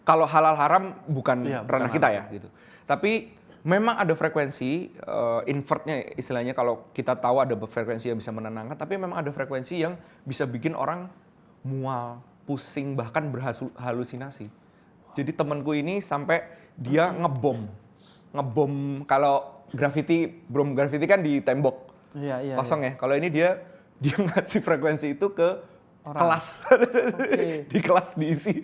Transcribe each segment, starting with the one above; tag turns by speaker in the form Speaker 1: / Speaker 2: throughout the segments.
Speaker 1: kalau halal haram bukan
Speaker 2: Iya,
Speaker 1: ranah
Speaker 2: bukan
Speaker 1: kita ya gitu. Tapi memang ada frekuensi invertnya istilahnya, kalau kita tahu ada frekuensi yang bisa menenangkan, tapi memang ada frekuensi yang bisa bikin orang mual, pusing, bahkan berhalusinasi. Jadi temanku ini sampai dia ngebom kalau bom graffiti kan di tembok
Speaker 2: Iya.
Speaker 1: kosong ya. Kalau ini dia ngasih frekuensi itu ke
Speaker 2: Orang.
Speaker 1: kelas. Di kelas diisi,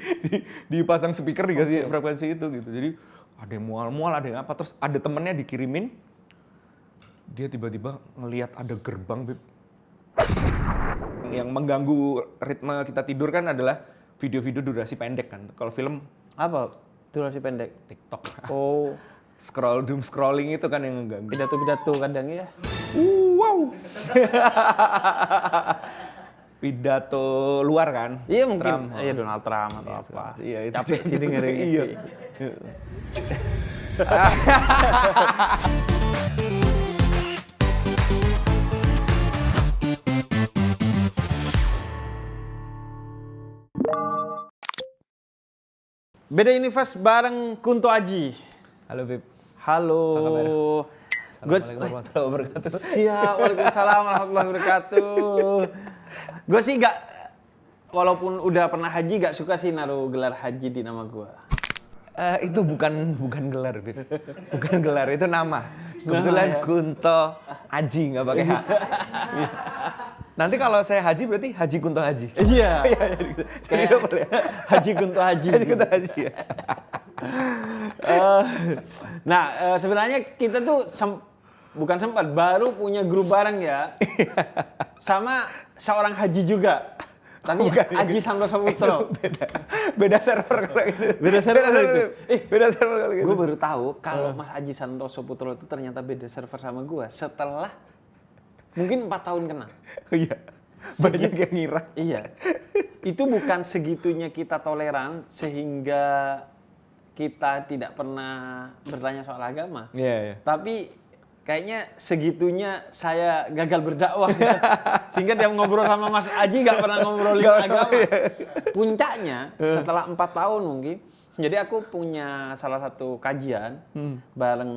Speaker 1: dipasang speaker dikasih frekuensi itu gitu. Jadi ada yang mual-mual, ada yang apa, terus ada temennya dikirimin, dia tiba-tiba ngelihat ada gerbang, Beb. Yang mengganggu ritme kita tidur kan adalah video-video durasi pendek kan. Kalau film
Speaker 2: Apa? Durasi pendek?
Speaker 1: TikTok.
Speaker 2: Oh,
Speaker 1: Doom scrolling itu kan yang ngeganggu.
Speaker 2: pidato-pidato kadang ya.
Speaker 1: Wow. Pidato luar kan?
Speaker 2: Iya mungkin,
Speaker 1: Trump.
Speaker 2: iya Donald Trump atau apa.
Speaker 1: Iya, itu
Speaker 2: Capek sih dengerin
Speaker 1: Iya.
Speaker 2: itu. Beda Universe bareng Kunto Aji.
Speaker 1: Halo, Beb.
Speaker 2: Halo.
Speaker 1: Assalamualaikum warahmatullahi wabarakatuh.
Speaker 2: Siap, waalaikumsalam warahmatullahi wabarakatuh. Gue sih walaupun udah pernah haji, gak suka sih naruh gelar haji di nama gue.
Speaker 1: Itu bukan gelar, Beb. Bukan gelar, itu nama. Kebetulan
Speaker 2: ya?
Speaker 1: Kunto Aji, nggak pakai H. Nanti kalau saya haji berarti Haji Kunto Haji.
Speaker 2: Iya.
Speaker 1: Jadi
Speaker 2: Kayak
Speaker 1: boleh.
Speaker 2: Haji Kunto Haji.
Speaker 1: Haji Kunto Haji ya.
Speaker 2: Sebenarnya kita tuh bukan sempat, baru punya grup bareng ya. Sama seorang haji juga. Tapi
Speaker 1: Bukan,
Speaker 2: Aji Santoso Putro.
Speaker 1: Beda server kalau gitu.
Speaker 2: Beda server itu.
Speaker 1: Beda server kalau gitu.
Speaker 2: Gue baru tahu kalau Mas Aji Santoso Putro itu ternyata beda server sama gue setelah mungkin 4 tahun kenal.
Speaker 1: Iya. Banyak yang ngira.
Speaker 2: Iya. Itu bukan segitunya kita toleran sehingga kita tidak pernah bertanya soal agama.
Speaker 1: Iya.
Speaker 2: Tapi kayaknya segitunya saya gagal berdakwah. Sehingga dia ngobrol sama Mas Aji gak pernah ngobrolin agama. Puncaknya setelah 4 tahun mungkin. Jadi aku punya salah satu kajian bareng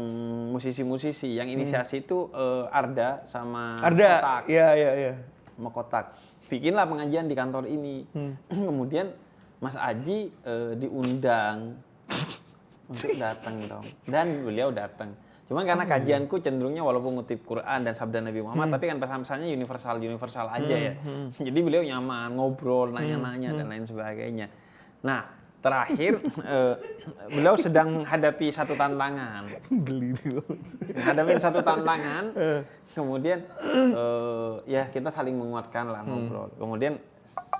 Speaker 2: musisi-musisi yang inisiasi itu Arda sama Kotak.
Speaker 1: Iya.
Speaker 2: Sama Kotak. Bikinlah pengajian di kantor ini. Kemudian Mas Aji diundang untuk datang dong. Dan beliau datang. Cuman karena kajianku cenderungnya walaupun ngutip Quran dan sabda Nabi Muhammad, tapi kan pesan-pesannya universal aja ya. Jadi beliau nyaman, ngobrol, nanya-nanya dan lain sebagainya. Nah, terakhir beliau sedang menghadapi satu tantangan.
Speaker 1: Geli nih.
Speaker 2: Menghadapi satu tantangan, kemudian ya kita saling menguatkan lah ngobrol. Kemudian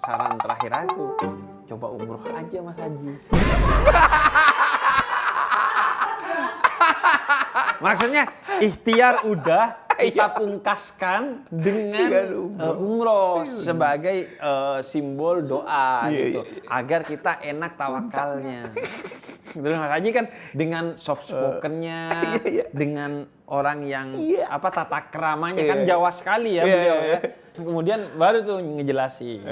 Speaker 2: saran terakhir aku, coba umroh aja Mas Haji. Maksudnya ikhtiar udah kita pungkaskan dengan umroh sebagai simbol doa gitu agar kita enak tawakalnya. Terus Mas Haji kan dengan soft spokennya, dengan orang yang tata keramanya kan Jawa sekali ya beliau ya. Kemudian baru tuh ngejelasin.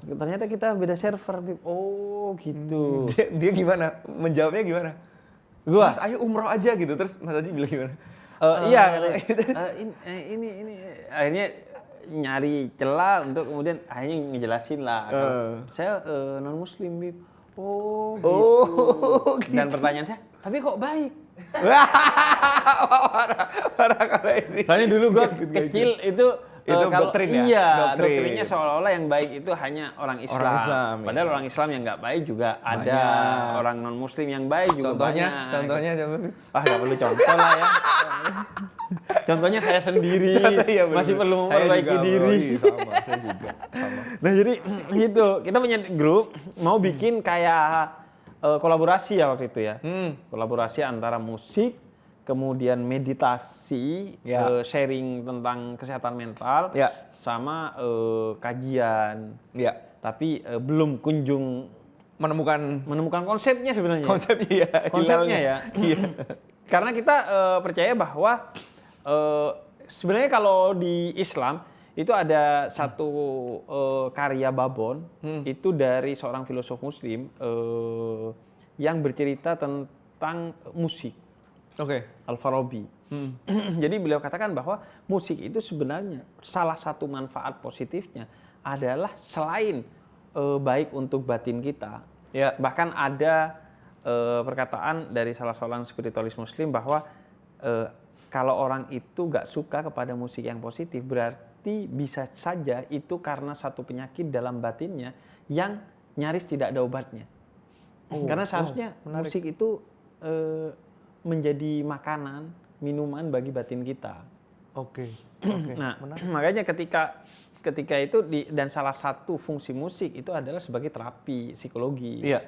Speaker 2: Ternyata kita beda server, Bib. Oh gitu.
Speaker 1: Dia gimana? Menjawabnya gimana?
Speaker 2: Gua,
Speaker 1: Mas, ayo umroh aja gitu. Terus Mas Haji bilang gimana?
Speaker 2: Iya, ini akhirnya nyari celah untuk kemudian akhirnya ngejelasin lah. Saya non Muslim, Bib. Oh, gitu. Dan pertanyaan saya, tapi kok baik?
Speaker 1: Parah kalau ini.
Speaker 2: Soalnya dulu gue kecil itu
Speaker 1: doktrin ya?
Speaker 2: Iya,
Speaker 1: Doktrin.
Speaker 2: doktrinnya seolah-olah yang baik itu hanya orang Islam.
Speaker 1: Orang Islam,
Speaker 2: Padahal orang Islam yang nggak baik juga ada. Orang non Muslim yang baik juga banyak.
Speaker 1: Contohnya coba.
Speaker 2: Nggak perlu contoh lah ya. Contohnya saya sendiri masih perlu memperbaiki diri.
Speaker 1: Saya juga.
Speaker 2: Nah jadi gitu, kita punya grup mau bikin kayak kolaborasi ya waktu itu ya. Kolaborasi antara musik, kemudian meditasi, sharing tentang kesehatan mental, sama kajian. Tapi belum kunjung menemukan konsepnya sebenarnya. Konsepnya ya. Karena kita percaya bahwa sebenarnya kalau di Islam itu ada satu karya babon itu dari seorang filosof Muslim yang bercerita tentang musik,
Speaker 1: Oke.
Speaker 2: Al-Farabi. Jadi beliau katakan bahwa musik itu sebenarnya salah satu manfaat positifnya adalah selain baik untuk batin kita,
Speaker 1: Ya.
Speaker 2: bahkan ada perkataan dari salah seorang spiritualis muslim bahwa kalau orang itu gak suka kepada musik yang positif, berarti bisa saja itu karena satu penyakit dalam batinnya yang nyaris tidak ada obatnya. Karena seharusnya musik itu menjadi makanan, minuman bagi batin kita.
Speaker 1: Oke.
Speaker 2: Nah, makanya ketika itu dan salah satu fungsi musik itu adalah sebagai terapi psikologis.
Speaker 1: Iya.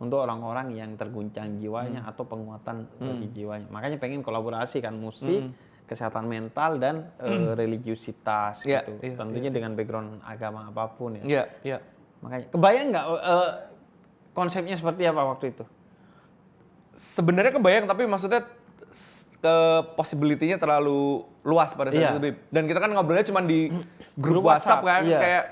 Speaker 2: Untuk orang-orang yang terguncang jiwanya atau penguatan bagi jiwanya. Makanya pengen kolaborasi kan musik, kesehatan mental dan religiusitas
Speaker 1: Iya,
Speaker 2: gitu.
Speaker 1: iya,
Speaker 2: Tentunya dengan background agama apapun ya.
Speaker 1: Iya, iya.
Speaker 2: Makanya kebayang nggak konsepnya seperti apa waktu itu?
Speaker 1: Sebenarnya kebayang, tapi maksudnya possibility-nya terlalu luas pada saat
Speaker 2: Iya.
Speaker 1: itu, Bib. Dan kita kan ngobrolnya cuma di grup
Speaker 2: Grup
Speaker 1: WhatsApp kan,
Speaker 2: WhatsApp, iya.
Speaker 1: kayak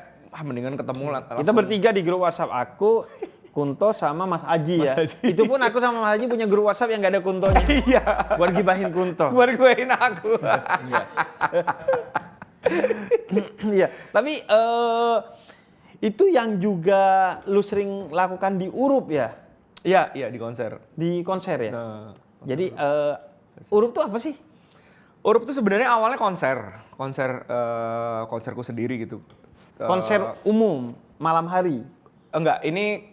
Speaker 1: mendingan ketemu lah.
Speaker 2: Kita bertiga di grup WhatsApp, aku, Kunto sama Mas Aji ya. Itu pun aku sama Mas Aji punya grup WhatsApp yang nggak ada Kuntonya.
Speaker 1: Iya.
Speaker 2: Buat gibahin Kunto.
Speaker 1: Buat guein aku.
Speaker 2: Iya. Iya, tapi itu yang juga lu sering lakukan di Urup ya?
Speaker 1: Iya, iya di konser.
Speaker 2: Di konser ya?
Speaker 1: Nah,
Speaker 2: Jadi Urup tuh apa sih?
Speaker 1: Urup tuh sebenarnya awalnya konserku sendiri gitu.
Speaker 2: Konser umum, malam hari.
Speaker 1: Enggak, ini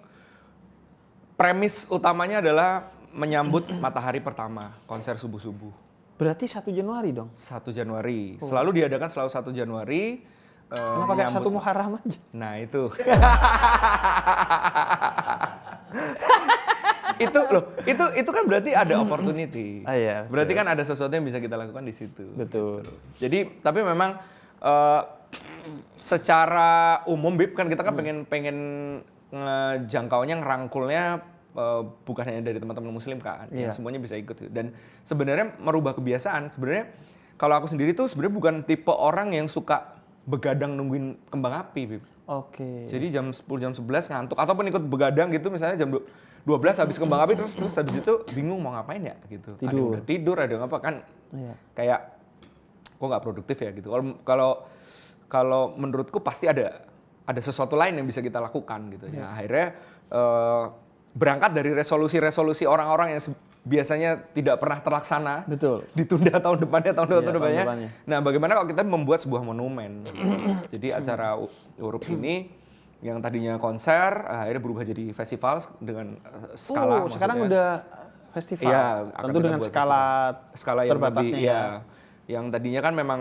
Speaker 1: premis utamanya adalah menyambut matahari pertama, konser subuh-subuh.
Speaker 2: Berarti 1 Januari dong?
Speaker 1: 1 Januari. Selalu diadakan selalu 1 Januari.
Speaker 2: Kenapa kayak 1 Muharram aja?
Speaker 1: Nah itu. itu kan berarti ada opportunity.
Speaker 2: Ah, iya,
Speaker 1: Berarti kan ada sesuatu yang bisa kita lakukan di situ.
Speaker 2: Betul.
Speaker 1: Jadi tapi memang secara umum Bib kan kita kan pengen ngejangkaunya, ngerangkulnya bukan hanya dari teman-teman muslim kan, yang semuanya bisa ikut. Dan sebenarnya merubah kebiasaan. Sebenarnya kalau aku sendiri tuh sebenarnya bukan tipe orang yang suka begadang nungguin kembang api, Bib.
Speaker 2: Oke.
Speaker 1: Jadi jam 10, jam 11 ngantuk ataupun ikut begadang gitu, misalnya jam 12 habis kembang api terus habis itu bingung mau ngapain ya gitu. Ada yang udah tidur, ada yang apa kan.
Speaker 2: Iya.
Speaker 1: Kayak kok nggak produktif ya gitu. Kalau menurutku pasti ada sesuatu lain yang bisa kita lakukan gitu ya. Akhirnya berangkat dari resolusi-resolusi orang-orang yang biasanya tidak pernah terlaksana.
Speaker 2: Betul.
Speaker 1: Ditunda tahun depannya, tahun
Speaker 2: Iya,
Speaker 1: depannya.
Speaker 2: tahun depannya.
Speaker 1: Nah, bagaimana kalau kita membuat sebuah monumen? Jadi acara Urup ini yang tadinya konser akhirnya berubah jadi festival dengan skala.
Speaker 2: Sekarang
Speaker 1: maksudnya.
Speaker 2: udah festival.
Speaker 1: Iya, akan
Speaker 2: Tentu
Speaker 1: kita
Speaker 2: dengan
Speaker 1: buat
Speaker 2: skala
Speaker 1: yang
Speaker 2: terbatasnya
Speaker 1: lebih,
Speaker 2: ya.
Speaker 1: Yang tadinya kan memang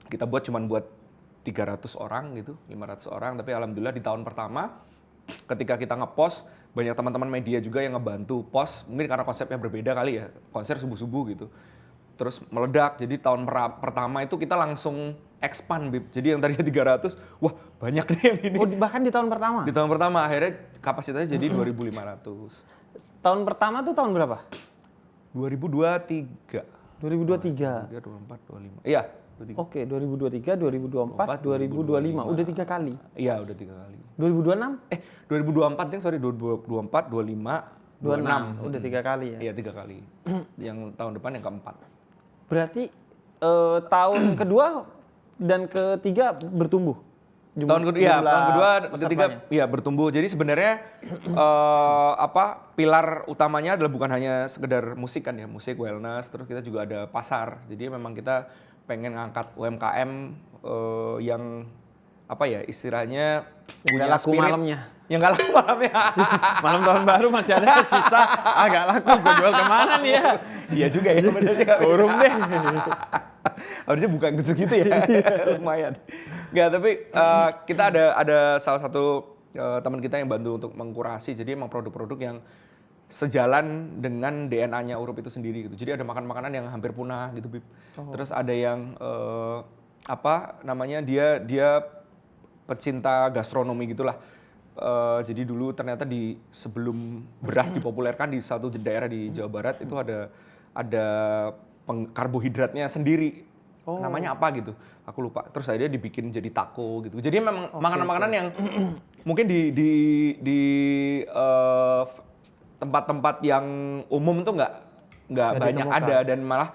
Speaker 1: kita cuman buat 300 orang gitu, 500 orang, tapi alhamdulillah di tahun pertama ketika kita ngepost, banyak teman-teman media juga yang ngebantu post, mungkin karena konsepnya berbeda kali ya, konser subuh-subuh gitu. Terus meledak, jadi tahun pertama itu kita langsung expand, Bib. Jadi yang tadinya 300, wah banyak nih yang ini.
Speaker 2: Oh, bahkan di tahun pertama?
Speaker 1: Di tahun pertama, akhirnya kapasitasnya jadi 2.500.
Speaker 2: Tahun pertama tuh tahun berapa?
Speaker 1: 2023.
Speaker 2: 2023.
Speaker 1: 24, 25. Iya, 23.
Speaker 2: Oke, 2023, 2024, 2025. Udah 3 kali.
Speaker 1: Iya, udah 3 kali.
Speaker 2: 2026?
Speaker 1: 2024 ding, sorry, 2024, 25, 26.
Speaker 2: Udah 3 kali ya.
Speaker 1: Iya, 3 kali. Yang tahun depan yang keempat.
Speaker 2: Berarti tahun kedua dan ketiga bertumbuh.
Speaker 1: Tahun kedua, ketiga, iya bertumbuh. Jadi sebenarnya pilar utamanya adalah bukan hanya sekedar musik kan ya, musik, wellness, terus kita juga ada pasar. Jadi memang kita pengen ngangkat UMKM yang apa ya istilahnya
Speaker 2: punya laku spirit, malamnya.
Speaker 1: Yang nggak laku malamnya.
Speaker 2: Malam tahun baru masih ada sisa, agak laku, gue jual kemana nih ya?
Speaker 1: Iya juga ya, bener juga.
Speaker 2: Urung deh.
Speaker 1: Harusnya buka gitu ya, lumayan. Nggak, tapi kita ada salah satu teman kita yang bantu untuk mengkurasi, jadi emang produk-produk yang sejalan dengan DNA-nya Urup itu sendiri gitu. Jadi ada makan-makanan yang hampir punah gitu, Bib. Terus ada yang dia pecinta gastronomi gitulah. Jadi dulu ternyata sebelum beras dipopulerkan di satu daerah di Jawa Barat itu ada karbohidratnya sendiri. Namanya apa gitu? Aku lupa. Terus akhirnya dibikin jadi taco gitu. Jadi memang makanan-makanan yang mungkin tempat-tempat yang umum tuh nggak banyak
Speaker 2: ditemukan.
Speaker 1: ada, dan malah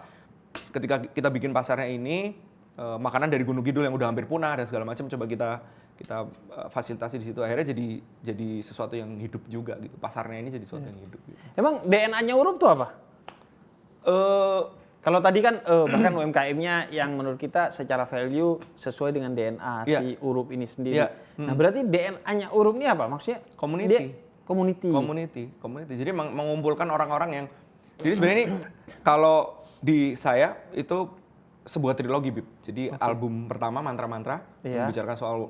Speaker 1: ketika kita bikin pasarnya ini makanan dari Gunung Kidul yang udah hampir punah dan segala macam coba kita fasilitasi di situ, akhirnya jadi sesuatu yang hidup juga gitu. Pasarnya ini jadi sesuatu yang hidup gitu.
Speaker 2: Emang DNA-nya Urup tuh apa? Kalau tadi kan bahkan UMKM-nya yang menurut kita secara value sesuai dengan DNA
Speaker 1: Iya.
Speaker 2: si Urup ini sendiri.
Speaker 1: Iya.
Speaker 2: Nah berarti DNA-nya Urup ini apa? Maksudnya
Speaker 1: Community.
Speaker 2: dia community.
Speaker 1: Community. Jadi mengumpulkan orang-orang yang, jadi sebenarnya ini kalau di saya itu sebuah trilogi, Bib. Jadi album pertama Mantra-Mantra
Speaker 2: Iya.
Speaker 1: membicarakan soal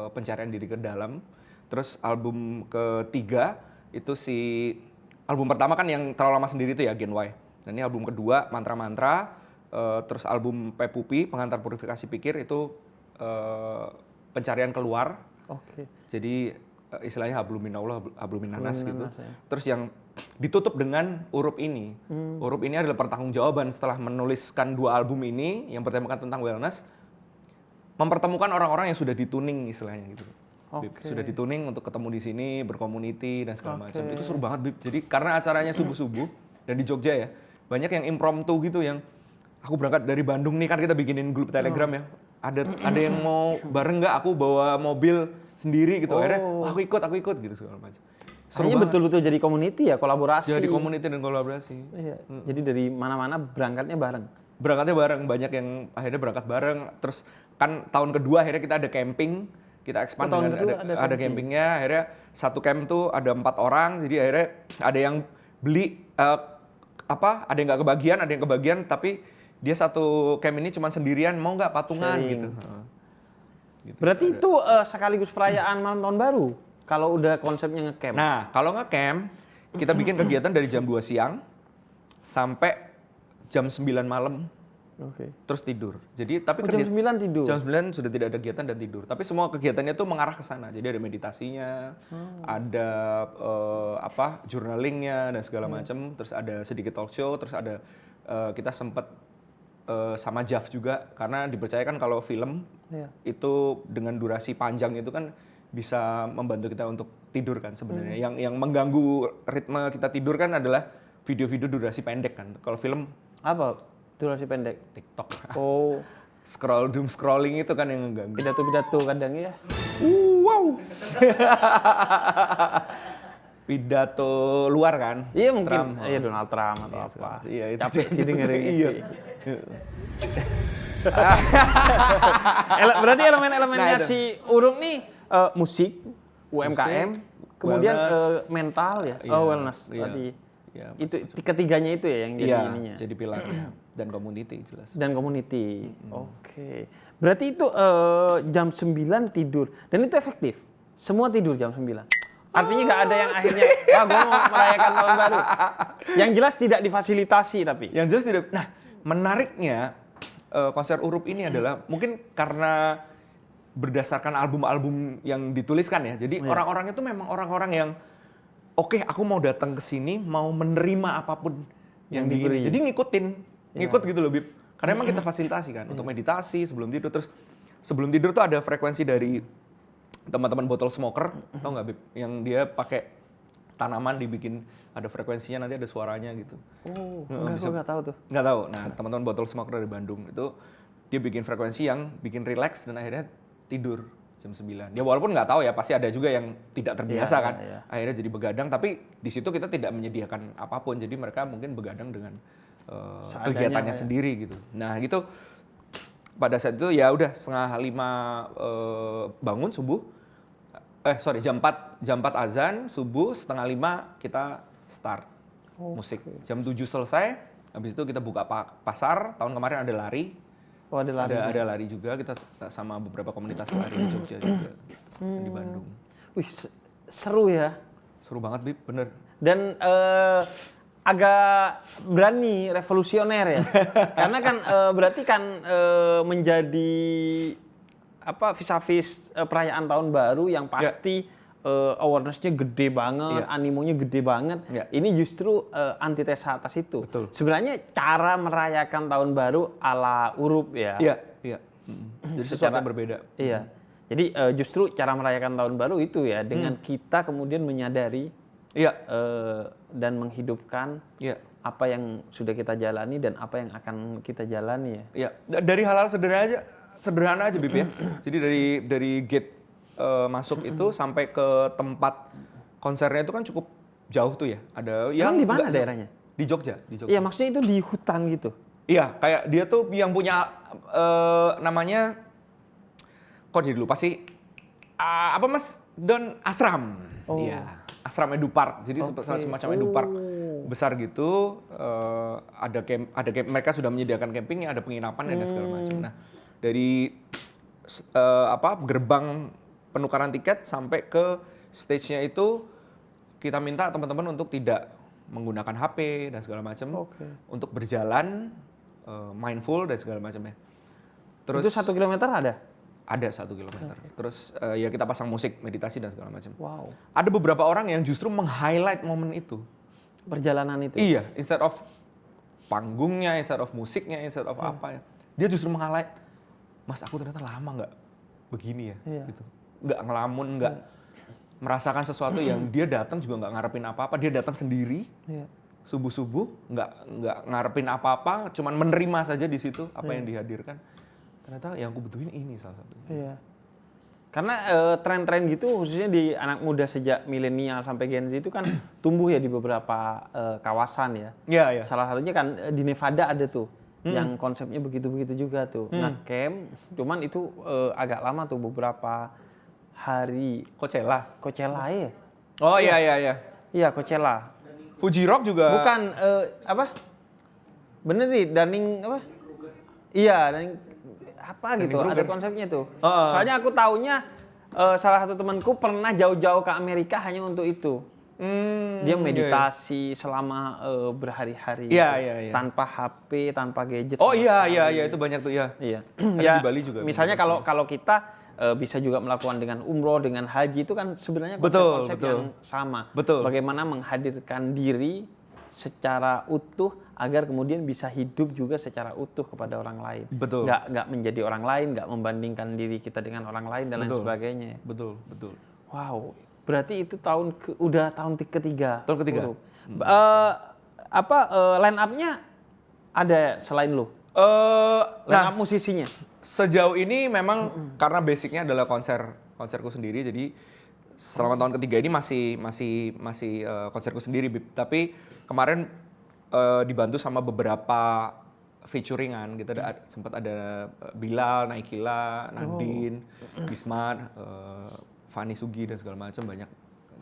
Speaker 1: pencarian diri ke dalam. Terus album ketiga itu album pertama kan yang terlalu lama sendiri itu ya Gen Y. Dan ini album kedua Mantra-Mantra. Terus album Pepupi Pengantar Purifikasi Pikir itu pencarian keluar.
Speaker 2: Oke.
Speaker 1: Jadi istilahnya habluminallah, habluminanas gitu.
Speaker 2: Ya.
Speaker 1: Terus yang ditutup dengan Urup ini. Urup ini adalah pertanggungjawaban setelah menuliskan 2 album ini yang bertemakan tentang wellness, mempertemukan orang-orang yang sudah dituning istilahnya gitu. Bib.
Speaker 2: Oke.
Speaker 1: Sudah dituning untuk ketemu di sini, berkomuniti dan segala macam.
Speaker 2: Oke.
Speaker 1: Itu seru banget, Bib. Jadi karena acaranya subuh-subuh dan di Jogja ya, banyak yang impromptu gitu yang aku berangkat dari Bandung nih, kan kita bikinin grup Telegram ya. Ada yang mau bareng nggak? Aku bawa mobil sendiri gitu. Akhirnya wah, aku ikut gitu segala macam. Seru
Speaker 2: Hanya
Speaker 1: banget.
Speaker 2: betul-betul jadi community ya, kolaborasi.
Speaker 1: Jadi komuniti dan kolaborasi.
Speaker 2: Iya. Jadi dari mana-mana berangkatnya bareng.
Speaker 1: Berangkatnya bareng, banyak yang akhirnya berangkat bareng. Terus kan tahun kedua akhirnya kita ada camping, kita expand
Speaker 2: tahun
Speaker 1: dengan
Speaker 2: kedua
Speaker 1: ada campingnya. Akhirnya satu camp tuh ada 4 orang, jadi akhirnya ada yang beli ada yang nggak kebagian, ada yang kebagian, tapi dia satu camp ini cuma sendirian, mau nggak patungan
Speaker 2: Sharing.
Speaker 1: gitu. Gitu.
Speaker 2: Berarti itu sekaligus perayaan malam tahun baru. Kalau udah konsepnya ngecamp.
Speaker 1: Nah, kalau nge-camp, kita bikin kegiatan dari jam 2 siang sampai jam 9 malam,
Speaker 2: Oke.
Speaker 1: terus tidur. Jadi tapi
Speaker 2: Jam 9 tidur.
Speaker 1: Jam 9 sudah tidak ada kegiatan dan tidur. Tapi semua kegiatannya tuh mengarah ke sana. Jadi ada meditasinya, ada journalingnya dan segala macam. Terus ada sedikit talk show, terus ada kita sempat sama Jav juga, karena dipercayakan kalau film
Speaker 2: Iya.
Speaker 1: itu dengan durasi panjang itu kan bisa membantu kita untuk tidur kan sebenarnya. Yang mengganggu ritme kita tidur kan adalah video-video durasi pendek kan. Kalau film
Speaker 2: Apa? Durasi pendek.
Speaker 1: TikTok.
Speaker 2: Oh,
Speaker 1: Doom scrolling itu kan yang ngeganggu.
Speaker 2: pidato-pidato kadang ya.
Speaker 1: Wow. Pidato luar kan?
Speaker 2: Iya mungkin.
Speaker 1: Trump.
Speaker 2: Iya Donald Trump atau
Speaker 1: Iya,
Speaker 2: apa.
Speaker 1: iya, itu
Speaker 2: Capek sih dengerinnya.
Speaker 1: Iya.
Speaker 2: sih. Berarti elemen-elemennya
Speaker 1: Nah, itu.
Speaker 2: si Urung nih musik, UMKM,
Speaker 1: Musik,
Speaker 2: kemudian
Speaker 1: wellness.
Speaker 2: mental ya,
Speaker 1: Iya,
Speaker 2: wellness
Speaker 1: iya,
Speaker 2: tadi.
Speaker 1: iya,
Speaker 2: Itu ketiganya itu ya yang jadi
Speaker 1: Iya,
Speaker 2: ininya.
Speaker 1: jadi pilarnya dan community jelas.
Speaker 2: Dan community. Oke. Berarti itu jam 9 tidur dan itu efektif. Semua tidur jam 9. Artinya nggak ada yang akhirnya, wah gue mau merayakan tahun baru. Yang jelas tidak difasilitasi tapi.
Speaker 1: Yang jelas tidak. Nah, menariknya konser Urup ini adalah mungkin karena berdasarkan album-album yang dituliskan ya. Jadi orang-orang itu memang orang-orang yang oke, aku mau datang ke sini mau menerima apapun yang
Speaker 2: diberi.
Speaker 1: Jadi ngikut gitu loh, Bib. Karena emang kita fasilitasi kan untuk meditasi sebelum tidur. Terus sebelum tidur tuh ada frekuensi dari teman-teman botol smoker, tau nggak, Bib? Yang dia pakai tanaman dibikin ada frekuensinya, nanti ada suaranya gitu.
Speaker 2: Oh,
Speaker 1: Nggak bisa-
Speaker 2: gue nggak tahu tuh.
Speaker 1: Nggak tahu. Nah, teman-teman botol smoker dari Bandung itu dia bikin frekuensi yang bikin relax dan akhirnya tidur jam 9. Ya walaupun nggak tahu ya, pasti ada juga yang tidak terbiasa
Speaker 2: Iya,
Speaker 1: kan.
Speaker 2: iya.
Speaker 1: Akhirnya jadi begadang, tapi di situ kita tidak menyediakan apapun. Jadi mereka mungkin begadang dengan
Speaker 2: Seadanya
Speaker 1: kegiatannya
Speaker 2: lah ya.
Speaker 1: sendiri gitu. Nah, gitu pada saat itu ya udah 4:30 bangun subuh. Jam 4 azan, subuh 4:30 kita start musik. Jam 7 selesai, habis itu kita buka pasar. Tahun kemarin ada lari.
Speaker 2: Oh, ada lari.
Speaker 1: Ada lari juga, kita sama beberapa komunitas lari di Jogja juga, di Bandung.
Speaker 2: Wih, seru ya.
Speaker 1: Seru banget, Bib, bener.
Speaker 2: Dan agak berani, revolusioner ya. Karena kan berarti kan menjadi apa vis-a-vis perayaan tahun baru yang pasti awareness-nya gede banget,
Speaker 1: Iya.
Speaker 2: animonya gede banget.
Speaker 1: Iya.
Speaker 2: Ini justru antitesa atas itu.
Speaker 1: Betul.
Speaker 2: Sebenarnya cara merayakan tahun baru ala Urup ya.
Speaker 1: Iya. Jadi sesuatu yang berbeda.
Speaker 2: Iya. Jadi justru cara merayakan tahun baru itu ya dengan kita kemudian menyadari
Speaker 1: Iya.
Speaker 2: Dan menghidupkan
Speaker 1: Iya.
Speaker 2: apa yang sudah kita jalani dan apa yang akan kita jalani ya.
Speaker 1: Iya, dari hal-hal sederhana aja Bib ya. Jadi dari gate masuk itu sampai ke tempat konsernya itu kan cukup jauh tuh ya. Ada yang
Speaker 2: Emang di mana
Speaker 1: nggak-
Speaker 2: daerahnya?
Speaker 1: Di Jogja, di Jogja.
Speaker 2: Iya, maksudnya itu di hutan gitu.
Speaker 1: Iya, kayak dia tuh yang punya namanya kok jadi lupa sih. Apa Mas? Don Asram. Iya, Asram Edu Park. Jadi semacam Edu Park besar gitu. Ada camp, mereka sudah menyediakan campingnya, ada penginapan dan segala macam. Nah, dari gerbang penukaran tiket sampai ke stage-nya itu kita minta teman-teman untuk tidak menggunakan HP dan segala macam, untuk berjalan mindful dan segala macamnya. Terus
Speaker 2: Itu 1 kilometer ada?
Speaker 1: Ada 1 kilometer. Terus ya kita pasang musik, meditasi dan segala macam.
Speaker 2: Wow.
Speaker 1: Ada beberapa orang yang justru meng-highlight momen itu.
Speaker 2: Perjalanan itu?
Speaker 1: Iya, instead of panggungnya, instead of musiknya, instead of apa ya. Dia justru meng-highlight, Mas aku ternyata lama nggak begini ya.
Speaker 2: Iya.
Speaker 1: Gitu. Nggak ngelamun, nggak merasakan sesuatu yang dia datang juga nggak ngarepin apa-apa. Dia datang sendiri, subuh-subuh, nggak ngarepin apa-apa, cuman menerima saja di situ apa yang dihadirkan. Ternyata yang aku butuhin ini salah satunya.
Speaker 2: Iya. Karena tren-tren gitu khususnya di anak muda sejak milenial sampai Gen Z itu kan tumbuh ya di beberapa kawasan ya.
Speaker 1: Iya, iya.
Speaker 2: Salah satunya kan di Nevada ada tuh yang konsepnya begitu-begitu juga tuh. Camp, cuman itu agak lama tuh beberapa hari. Coachella ya?
Speaker 1: Oh iya, iya, iya.
Speaker 2: Iya, Coachella.
Speaker 1: Fuji Rock juga.
Speaker 2: Bukan apa? Bener nih, Dunning apa? Iya, Dunning apa gitu, ada konsepnya tuh. Soalnya aku taunya salah satu temanku pernah jauh-jauh ke Amerika hanya untuk itu. Dia meditasi selama berhari-hari tanpa HP, tanpa gadget.
Speaker 1: Oh iya itu banyak tuh ya.
Speaker 2: Iya.
Speaker 1: Di Bali juga.
Speaker 2: Misalnya kalau kita bisa juga melakukan dengan umroh, dengan haji itu kan sebenarnya konsep-konsep yang sama.
Speaker 1: Betul.
Speaker 2: Bagaimana menghadirkan diri secara utuh agar kemudian bisa hidup juga secara utuh kepada orang lain.
Speaker 1: Betul.
Speaker 2: Nggak menjadi orang lain, nggak membandingkan diri kita dengan orang lain dan lain sebagainya.
Speaker 1: Betul.
Speaker 2: Wow. Berarti itu udah tahun ketiga.
Speaker 1: Tahun ketiga.
Speaker 2: Line up-nya ada selain lu? Line up musisinya?
Speaker 1: Sejauh ini memang karena basicnya adalah konserku sendiri, jadi selama tahun ketiga ini masih konserku sendiri, Bib. Tapi kemarin dibantu sama beberapa featuringan, kita sempat ada Bilal, Naikila, Nadine, Bisma, Fani Sugi dan segala macam, banyak.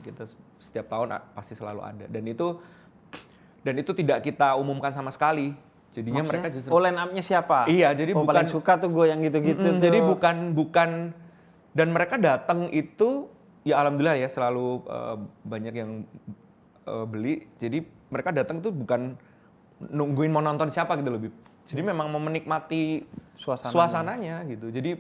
Speaker 1: Kita setiap tahun pasti selalu ada, dan itu tidak kita umumkan sama sekali. Jadinya mereka justru
Speaker 2: line up-nya siapa?
Speaker 1: Iya, jadi bukan
Speaker 2: paling suka tuh gue yang gitu-gitu.
Speaker 1: Jadi bukan dan mereka datang itu ya alhamdulillah ya selalu banyak yang beli. Jadi mereka datang itu bukan nungguin mau nonton siapa gitu loh, Bib. Jadi memang mau menikmati suasananya gitu. Jadi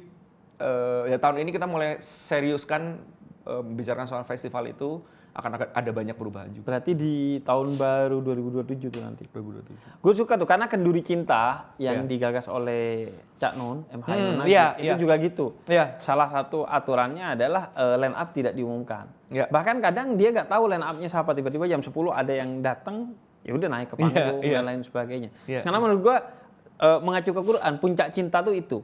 Speaker 1: ya tahun ini kita mulai seriuskan bicarakan soal festival itu, akan ada banyak perubahan juga.
Speaker 2: Berarti di tahun baru 2027 tuh nanti.
Speaker 1: 2027.
Speaker 2: Gue suka tuh karena Kenduri Cinta yang digagas oleh Cak Nun, M. Hainun itu juga gitu. Salah satu aturannya adalah line up tidak diumumkan. Bahkan kadang dia nggak tahu line up-nya siapa, tiba-tiba jam 10 ada yang datang, ya udah naik ke panggung dan lain sebagainya. Karena menurut gue mengacu ke Quran, puncak cinta tuh itu.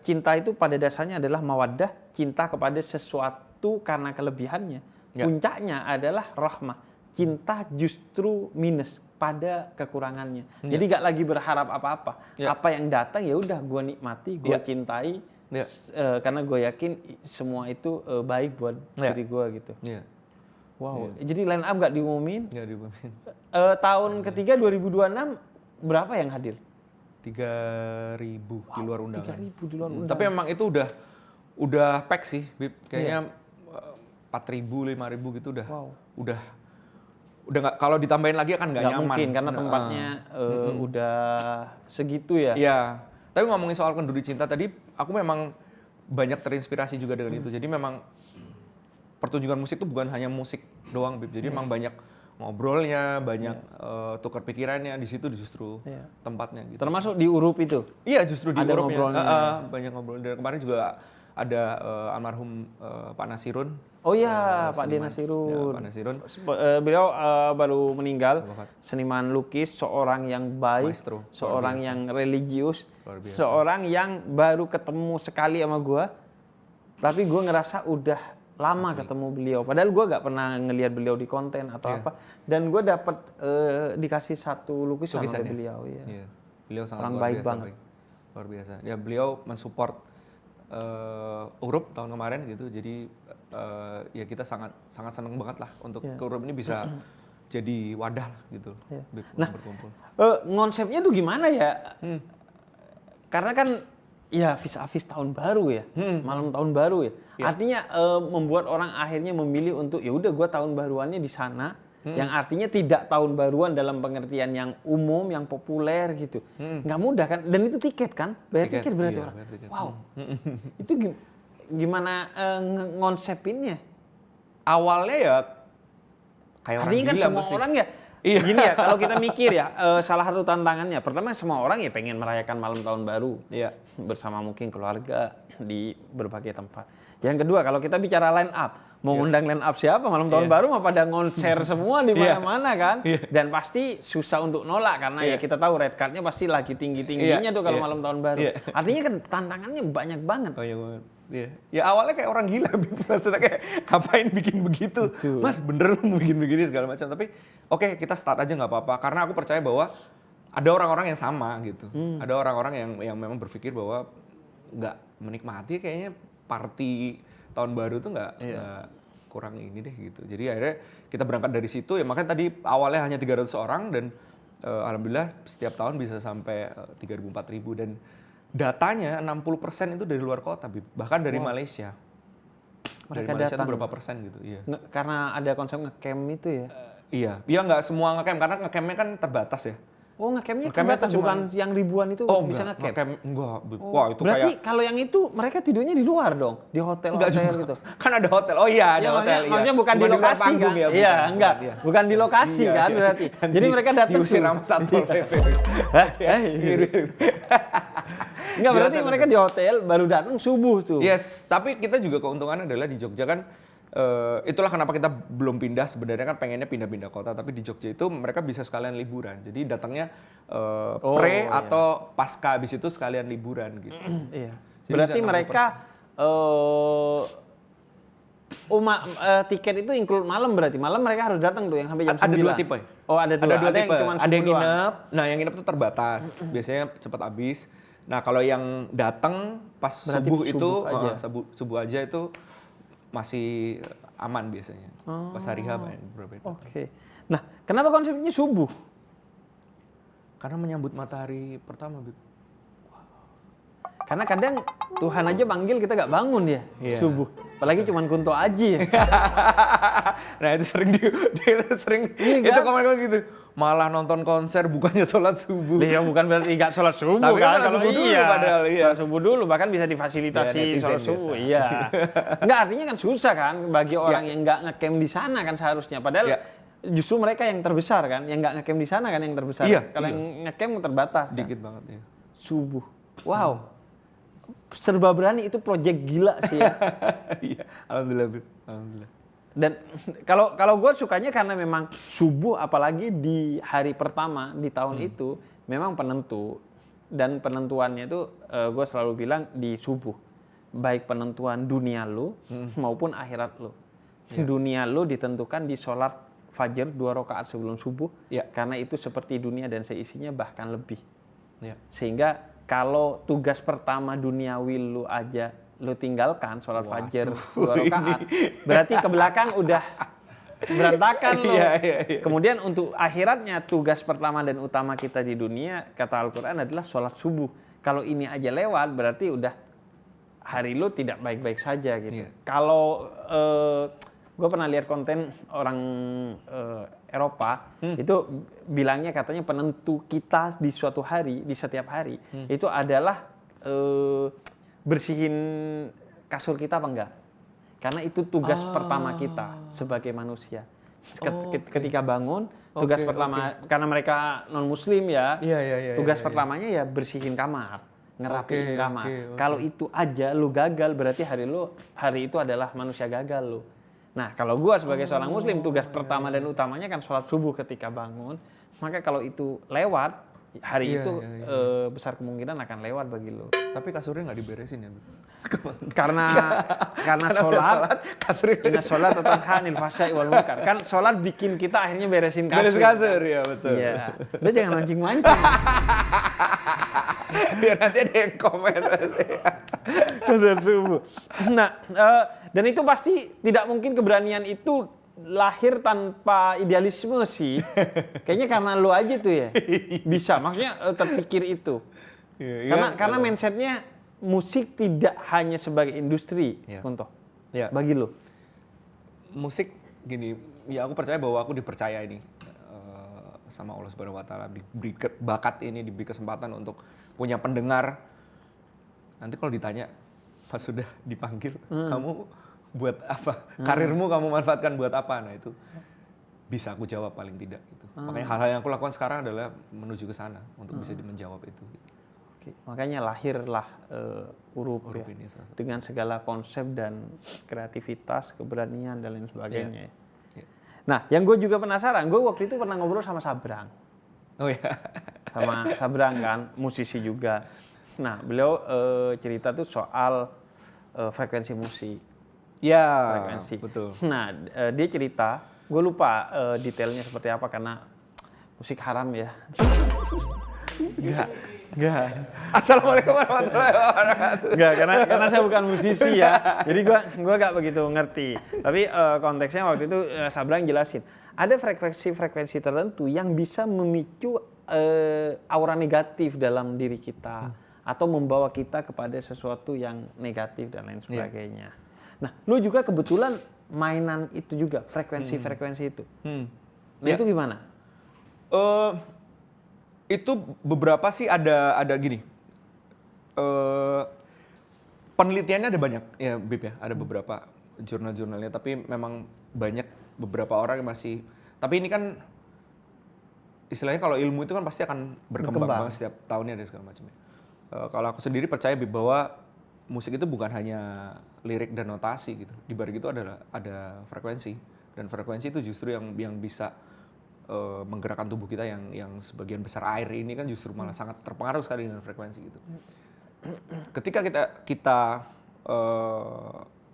Speaker 2: Cinta itu pada dasarnya adalah mawaddah, cinta kepada sesuatu karena kelebihannya. Puncaknya adalah rahmah, cinta justru minus pada kekurangannya. Jadi gak lagi berharap apa-apa. Apa yang datang ya udah gue nikmati, gue cintai, karena gue yakin semua itu baik buat diri gue gitu. Wow. Jadi line up gak diumumin?
Speaker 1: Gak diumumin.
Speaker 2: Tahun ketiga 2026 berapa yang hadir?
Speaker 1: 3.000 di luar undangan.
Speaker 2: 3.000 di luar undangan.
Speaker 1: Tapi emang itu udah pack sih, Bib. Kayaknya 4.000, 5.000 gitu udah nggak, kalau ditambahin lagi akan nggak nyaman.
Speaker 2: Mungkin karena tempatnya udah segitu ya.
Speaker 1: Iya. Tapi ngomongin soal Kenduri Cinta tadi, aku memang banyak terinspirasi juga dengan itu. Jadi memang pertunjukan musik itu bukan hanya musik doang, Bib. Jadi memang banyak ngobrolnya, banyak tukar pikirannya di situ justru tempatnya gitu.
Speaker 2: Termasuk di Urup itu.
Speaker 1: Iya, justru di
Speaker 2: ada
Speaker 1: Urupnya.
Speaker 2: ngobrolnya.
Speaker 1: Banyak ngobrol. Dan kemarin juga ada almarhum Pak Nasirun.
Speaker 2: Oh iya, Pak D.
Speaker 1: seniman.
Speaker 2: Nasirun.
Speaker 1: Ya, Pak Nasirun.
Speaker 2: Beliau baru meninggal,
Speaker 1: Wafat.
Speaker 2: seniman lukis, seorang yang baik,
Speaker 1: Maestro, luar
Speaker 2: seorang
Speaker 1: biasa.
Speaker 2: yang religius,
Speaker 1: Luar biasa.
Speaker 2: seorang yang baru ketemu sekali sama gua, tapi gua ngerasa udah lama ketemu beliau. Padahal gua gak pernah ngelihat beliau di konten atau
Speaker 1: Iya.
Speaker 2: apa, dan gua dapat dikasih satu lukisan oleh
Speaker 1: Lukisannya.
Speaker 2: beliau. Iya.
Speaker 1: Iya. Beliau sangat
Speaker 2: Orang
Speaker 1: luar
Speaker 2: baik
Speaker 1: biasa.
Speaker 2: banget.
Speaker 1: Luar biasa. Ya beliau mensupport Urup tahun kemarin gitu. Jadi ya kita sangat senang banget lah untuk ke Urup ini bisa jadi wadah lah gitu.
Speaker 2: Iya.
Speaker 1: Nah, berkumpul.
Speaker 2: Konsepnya tuh gimana ya? Karena kan ya vis-a-vis tahun baru ya, malam tahun baru ya. Artinya membuat orang akhirnya memilih untuk ya udah gua tahun baruannya di sana. Yang artinya tidak tahun baruan dalam pengertian yang umum, yang populer gitu. Nggak mudah kan? Dan itu tiket kan? Bayar tiket berarti
Speaker 1: iya,
Speaker 2: orang.
Speaker 1: bayar tiket.
Speaker 2: Wow. Itu gimana ngonsepinnya?
Speaker 1: Awalnya ya kayak orang
Speaker 2: Artinya kan
Speaker 1: gila
Speaker 2: semua
Speaker 1: pasti.
Speaker 2: orang ya,
Speaker 1: Iya.
Speaker 2: gini ya, kalau kita mikir ya, salah satu tantangannya, pertama semua orang ya pengen merayakan malam tahun baru.
Speaker 1: Iya.
Speaker 2: Bersama mungkin keluarga di berbagai tempat. Yang kedua, kalau kita bicara line up, mau ngundang line up siapa? Malam tahun baru mah pada ngonser semua di mana-mana kan. Dan pasti susah untuk nolak karena ya kita tahu red card-nya pasti lagi tinggi-tingginya tuh kalau malam tahun baru. Artinya kan tantangannya banyak banget.
Speaker 1: Banyak banget. Iya. Ya awalnya kayak orang gila, maksudnya kayak ngapain bikin begitu, Mas bener lu mau bikin begini segala macam. Tapi oke, kita start aja nggak apa-apa, karena aku percaya bahwa ada orang-orang yang sama gitu. Ada orang-orang yang memang berpikir bahwa nggak menikmati kayaknya party tahun baru tuh nggak kurang ini deh gitu. Jadi akhirnya kita berangkat dari situ ya, makanya tadi awalnya hanya 300 orang dan alhamdulillah setiap tahun bisa sampai 3.000 4.000 dan datanya 60% itu dari luar kota, bahkan dari Malaysia. Dari
Speaker 2: Mereka
Speaker 1: Malaysia itu
Speaker 2: datang.
Speaker 1: berapa persen gitu, iya.
Speaker 2: Karena ada konsep ngecamp itu ya.
Speaker 1: Iya nggak semua ngecamp karena ngecampnya kan terbatas ya.
Speaker 2: Oh, ngecampnya
Speaker 1: Ngecamp-nya
Speaker 2: terbatas,
Speaker 1: tuh cuman-
Speaker 2: bukan yang ribuan itu bisa
Speaker 1: enggak,
Speaker 2: ngecamp.
Speaker 1: enggak.
Speaker 2: Oh,
Speaker 1: Wah itu
Speaker 2: berarti
Speaker 1: kayak
Speaker 2: kalau yang itu mereka tidurnya di luar dong, di hotel-hotel
Speaker 1: juga.
Speaker 2: gitu.
Speaker 1: Kan ada hotel. Oh iya, ada
Speaker 2: Ya,
Speaker 1: hotel.
Speaker 2: maksudnya bukan di
Speaker 1: luar
Speaker 2: lokasi
Speaker 1: panggung
Speaker 2: kan?
Speaker 1: ya,
Speaker 2: Iya,
Speaker 1: bukan,
Speaker 2: enggak.
Speaker 1: iya.
Speaker 2: Bukan di lokasi
Speaker 1: Iya,
Speaker 2: kan
Speaker 1: iya.
Speaker 2: berarti. Jadi mereka datang
Speaker 1: diusir
Speaker 2: tuh.
Speaker 1: sama Satpol PP.
Speaker 2: Hah? Enggak, berarti mereka di hotel baru datang subuh tuh.
Speaker 1: Yes, tapi kita juga keuntungannya adalah di Jogja kan itulah kenapa kita belum pindah, sebenarnya kan pengennya pindah-pindah kota, tapi di Jogja itu mereka bisa sekalian liburan. Jadi datangnya atau pasca habis itu sekalian liburan gitu.
Speaker 2: Iya.
Speaker 1: Jadi
Speaker 2: Berarti
Speaker 1: bisa
Speaker 2: mereka tiket itu include malam berarti. Malam mereka harus datang tuh yang sampai jam 9.
Speaker 1: Ada dua tipe.
Speaker 2: Oh, ada dua.
Speaker 1: Ada dua
Speaker 2: Ada yang
Speaker 1: tipe.
Speaker 2: cuman
Speaker 1: Ada yang
Speaker 2: subuh doang.
Speaker 1: nginep. Nah, yang nginep itu terbatas. Biasanya cepat habis. Nah, kalau yang datang pas
Speaker 2: Berarti
Speaker 1: subuh itu,
Speaker 2: subuh aja.
Speaker 1: subuh aja itu masih aman biasanya. Pas hari H banyak beberapa itu.
Speaker 2: Oke. Nah, kenapa konsepnya subuh?
Speaker 1: Karena menyambut matahari pertama, Bib.
Speaker 2: Karena kadang Tuhan aja manggil kita gak bangun ya subuh. Apalagi cuman Kunto Aji ya.
Speaker 1: Nah, itu sering itu
Speaker 2: kan?
Speaker 1: komen-komen gitu. Malah nonton konser bukannya sholat subuh.
Speaker 2: Ya bukan berarti gak sholat subuh
Speaker 1: Tapi kan
Speaker 2: kan.
Speaker 1: sholat
Speaker 2: Kalau
Speaker 1: subuh dulu padahal, iya.
Speaker 2: Sholat subuh dulu, bahkan bisa difasilitasi
Speaker 1: Ya, netizen
Speaker 2: sholat subuh.
Speaker 1: biasa.
Speaker 2: Iya. Enggak, artinya kan susah kan bagi orang yang gak ngecamp di sana kan seharusnya. Padahal justru mereka yang terbesar kan, yang gak ngecamp di sana kan yang terbesar.
Speaker 1: Iya,
Speaker 2: Kalau yang ngecamp terbatas kan.
Speaker 1: Dikit banget ya.
Speaker 2: Subuh. Wow. Serba berani itu project gila sih ya.
Speaker 1: Iya, alhamdulillah, Bib. Alhamdulillah.
Speaker 2: Dan kalau gue sukanya karena memang subuh, apalagi di hari pertama di tahun itu memang penentu, dan penentuannya itu gue selalu bilang di subuh, baik penentuan dunia lu maupun akhirat lu. Dunia lu ditentukan di sholat fajar 2 rakaat sebelum subuh, karena itu seperti dunia dan seisinya bahkan lebih. Sehingga kalau tugas pertama duniawi lu aja lu tinggalkan sholat fajar 2 rakaat, berarti ke belakang udah berantakan lo.
Speaker 1: Iya.
Speaker 2: Kemudian untuk akhiratnya, tugas pertama dan utama kita di dunia, kata Al-Quran adalah sholat subuh. Kalau ini aja lewat, berarti udah hari lu tidak baik-baik saja gitu. Kalau gue pernah lihat konten orang Eropa, itu bilangnya katanya penentu kita di suatu hari, di setiap hari, itu adalah bersihin kasur kita apa enggak. Karena itu tugas pertama kita sebagai manusia. Ketika bangun, tugas pertama, karena mereka non-muslim ya, tugas pertamanya ya bersihin kamar. ngerapiin kamar. Kalau itu aja lu gagal, berarti hari itu adalah manusia gagal lu. Nah, kalau gua sebagai seorang muslim, tugas pertama dan utamanya kan sholat subuh ketika bangun. Maka kalau itu lewat, hari itu besar kemungkinan akan lewat bagi lu.
Speaker 1: Tapi kasurnya nggak diberesin ya?
Speaker 2: Karena sholat, inna sholat tanha 'anil fahsya'i wal munkar. Kan sholat bikin kita akhirnya beresin kasur.
Speaker 1: Beres kasur, ya betul.
Speaker 2: Iya. Udah jangan mancing-mancing.
Speaker 1: Biar nanti ada yang komen.
Speaker 2: Nah, dan itu pasti tidak mungkin keberanian itu lahir tanpa idealisme sih. Kayaknya karena lu aja tuh ya. Bisa, maksudnya terpikir itu. Karena mindsetnya musik tidak hanya sebagai industri, Kunto. Bagi lu.
Speaker 1: Musik gini, ya aku percaya bahwa aku dipercaya ini sama Allah Subhanahu wa taala, diberi bakat ini, diberi kesempatan untuk punya pendengar. Nanti kalau ditanya pas sudah dipanggil, kamu buat apa? Karirmu kamu manfaatkan buat apa? Nah, itu bisa aku jawab paling tidak gitu. Makanya hal-hal yang aku lakukan sekarang adalah menuju ke sana untuk bisa menjawab itu.
Speaker 2: Oke. Makanya lahirlah Urup ya, ini dengan segala konsep dan kreativitas, keberanian dan lain sebagainya. Nah, yang gue juga penasaran, gue waktu itu pernah ngobrol sama Sabrang.
Speaker 1: Oh iya.
Speaker 2: Sama Sabrang kan, musisi juga. Nah, beliau cerita tuh soal frekuensi musik.
Speaker 1: Ya,
Speaker 2: frekuensi.
Speaker 1: Betul.
Speaker 2: Nah, dia cerita, gue lupa detailnya seperti apa karena musik haram ya. Enggak.
Speaker 1: Assalamualaikum warahmatullahi wabarakatuh.
Speaker 2: Enggak, karena saya bukan musisi ya. Jadi gua enggak begitu ngerti. Tapi konteksnya waktu itu Sabrang jelasin, ada frekuensi tertentu yang bisa memicu aura negatif dalam diri kita atau membawa kita kepada sesuatu yang negatif dan lain sebagainya. Nah, lu juga kebetulan mainan itu juga, frekuensi itu. Nah, itu gimana?
Speaker 1: Itu beberapa sih ada gini. Penelitiannya ada banyak ya, Bib ya. Ada beberapa jurnal-jurnalnya, tapi memang banyak beberapa orang yang masih. Tapi ini kan istilahnya kalau ilmu itu kan pasti akan berkembang setiap tahunnya dan segala macam. Kalau aku sendiri percaya, Bib, bahwa musik itu bukan hanya lirik dan notasi gitu. Di balik itu ada frekuensi, dan frekuensi itu justru yang bisa menggerakkan tubuh kita yang sebagian besar air ini kan justru malah sangat terpengaruh sekali dengan frekuensi gitu. Ketika kita